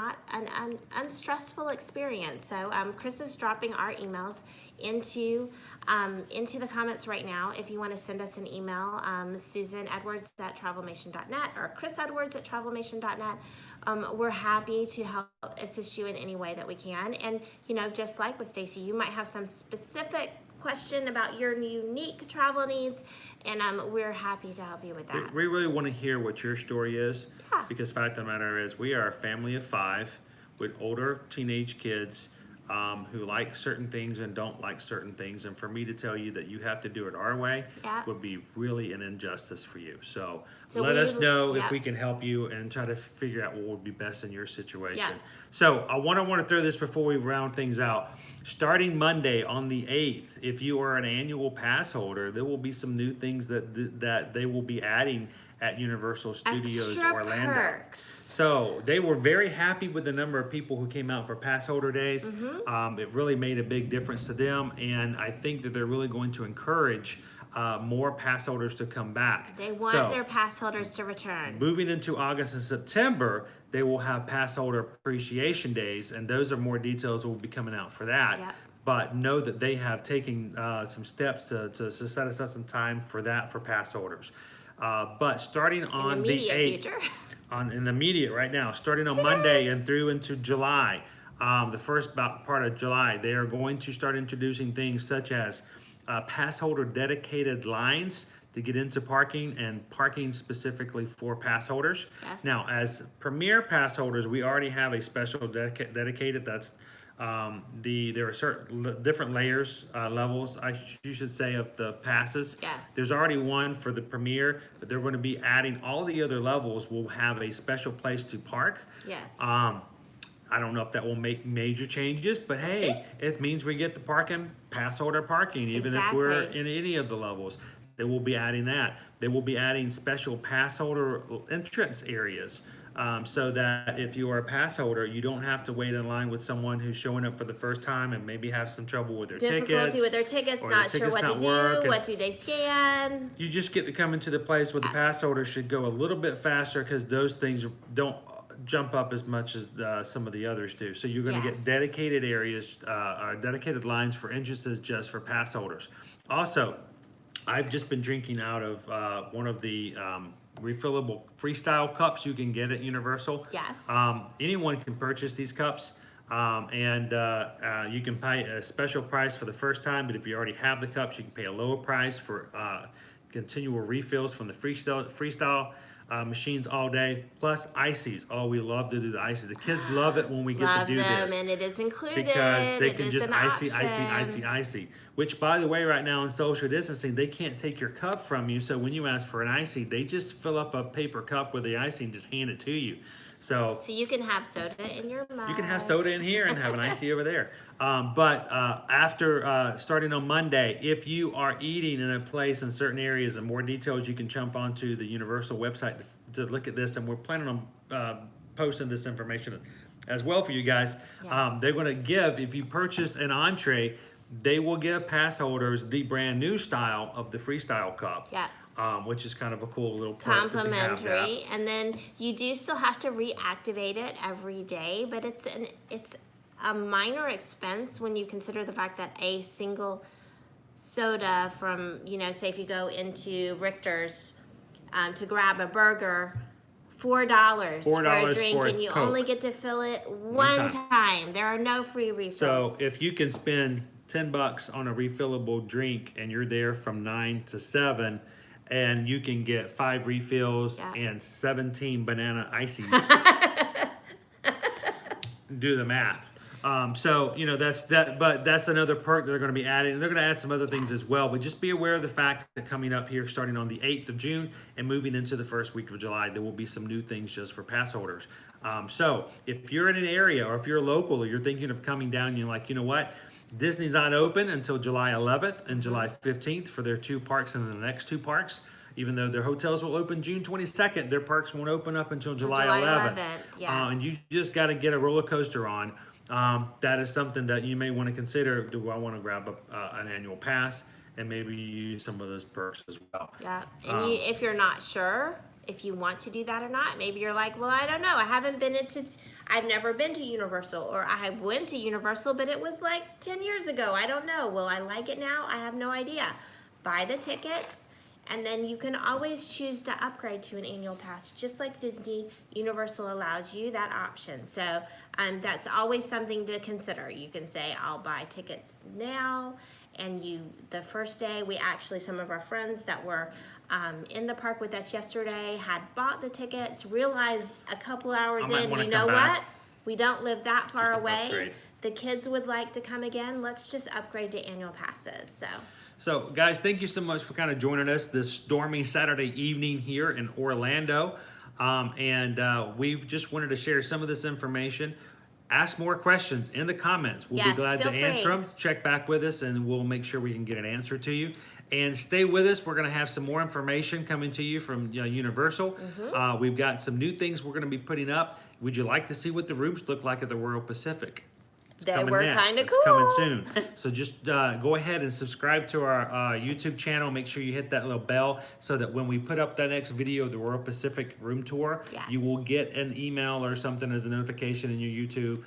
unstressful experience. So Chris is dropping our emails into the comments right now. If you want to send us an email, susanedwards@travelmation.net or chrisedwards@travelmation.net. We're happy to help assist you in any way that we can. And just like with Stacy, you might have some specific question about your unique travel needs, and we're happy to help you with that. We really want to hear what your story is. Yeah. Because fact of the matter is, we are a family of 5 with older teenage kids who like certain things and don't like certain things. And for me to tell you that you have to do it our way would be really an injustice for you. So let us know if we can help you and try to figure out what would be best in your situation. Yeah. So I want to throw this before we round things out. Starting Monday on the 8th, if you are an annual pass holder, there will be some new things that they will be adding at Universal Studios Extra Orlando. perks. So they were very happy with the number of people who came out for pass holder days. It really made a big difference to them, and I think that they're really going to encourage more pass holders to come back. They want their pass holders to return. Moving into August and September, they will have pass holder appreciation days, and those are more details that will be coming out for that. Yep. But know that they have taken some steps to set aside some time for that for pass holders. But starting on the 8th, in the immediate right now, starting on Monday and through into July, the first part of July, they are going to start introducing things such as pass holder dedicated lines to get into parking and parking specifically for pass holders. Yes. Now, as premier pass holders, we already have a special dedicated. That's there are certain different layers, levels, you should say, of the passes. Yes. There's already one for the premier, but they're going to be adding all the other levels will have a special place to park. Yes. I don't know if that will make major changes, but hey, it means we get the pass holder parking, even if we're in any of the levels. They will be adding that. They will be adding special pass holder entrance areas. So that if you are a pass holder, you don't have to wait in line with someone who's showing up for the first time and maybe have some trouble with their Difficulty with their tickets, not sure what to do, what do they scan. You just get to come into the place where the pass holder should go a little bit faster because those things don't jump up as much as some of the others do. So you're going to get dedicated areas, dedicated lines for entrances just for pass holders. Also, I've just been drinking out of one of the refillable freestyle cups you can get at Universal. Yes. Anyone can purchase these cups, and you can pay a special price for the first time, but if you already have the cups, you can pay a lower price for continual refills from the freestyle machines all day, plus ices. Oh, we love to do the ices. The kids love it when we get to do this. And it is included. Because they can just icy. Which, by the way, right now in social distancing, they can't take your cup from you. So when you ask for an icy, they just fill up a paper cup with the icy and just hand it to you. So you can have soda in your mug. You can have soda in here and have an icy over there. But after starting on Monday, if you are eating in a place in certain areas and more details, you can jump onto the Universal website to look at this. And we're planning on posting this information as well for you guys. Yeah. They're going to give, if you purchase an entree, they will give pass holders the brand new style of the freestyle cup. Yeah. Which is kind of a cool little perk complimentary, and then you do still have to reactivate it every day, but it's a minor expense when you consider the fact that a single soda from, say if you go into Richter's to grab a burger $4 for a $4 drink, for a and you Coke. only get to fill it one time. time. There are no free refills. So if you can spend $10 on a refillable drink and you're there from 9 to 7, and you can get 5 refills Yeah. and 17 banana ices, do the math. So you know that's that, but that's another perk that they're going to be adding, and they're going to add some other things as well. But just be aware of the fact that coming up here, starting on the 8th of June and moving into the first week of July, there will be some new things just for pass holders. So if you're in an area, or if you're local, or you're thinking of coming down, you're like, you know what, Disney's not open until July 11th and July 15th for their 2 parks, and then the next 2 parks. Even though their hotels will open June 22nd, their parks won't open up until July 11th. Yes. And you just got to get a roller coaster on. That is something that you may want to consider. Do I want to grab an annual pass and maybe use some of those perks as well? Yeah, and if you're not sure if you want to do that or not, maybe you're like, well, I don't know. I've never been to Universal, or I went to Universal, but it was like 10 years ago. I don't know. Will I like it now? I have no idea. Buy the tickets. And then you can always choose to upgrade to an annual pass, just like Disney. Universal allows you that option. So that's always something to consider. You can say, I'll buy tickets now. And the first day, some of our friends that were in the park with us yesterday had bought the tickets, realized a couple hours in, you know what? We don't live that far away. Upgrade. The kids would like to come again. Let's just upgrade to annual passes. So, guys, thank you so much for kind of joining us this stormy Saturday evening here in Orlando. We've just wanted to share some of this information. Ask more questions in the comments. We'll be glad to answer them. Check back with us, and we'll make sure we can get an answer to you. And stay with us. We're going to have some more information coming to you from Universal. We've got some new things we're going to be putting up. Would you like to see what the rooms look like at the Royal Pacific? They were kind of cool. It's coming soon. So just go ahead and subscribe to our YouTube channel. Make sure you hit that little bell so that when we put up that next video of the Royal Pacific room tour, you will get an email or something as a notification in your YouTube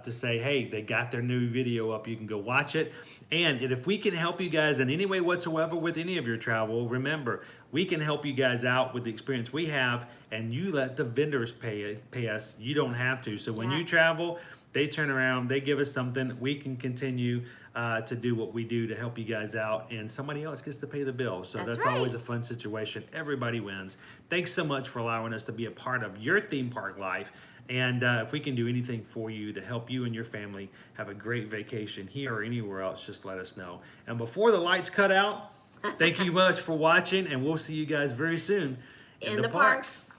to say, hey, they got their new video up. You can go watch it. And if we can help you guys in any way whatsoever with any of your travel, remember, we can help you guys out with the experience we have, and you let the vendors pay us. You don't have to. So when you travel, they turn around, they give us something, we can continue to do what we do to help you guys out, and somebody else gets to pay the bill. So that's always a fun situation. Everybody wins. Thanks so much for allowing us to be a part of your theme park life. And if we can do anything for you to help you and your family have a great vacation here or anywhere else, just let us know. And before the lights cut out, thank you much for watching, and we'll see you guys very soon in the parks.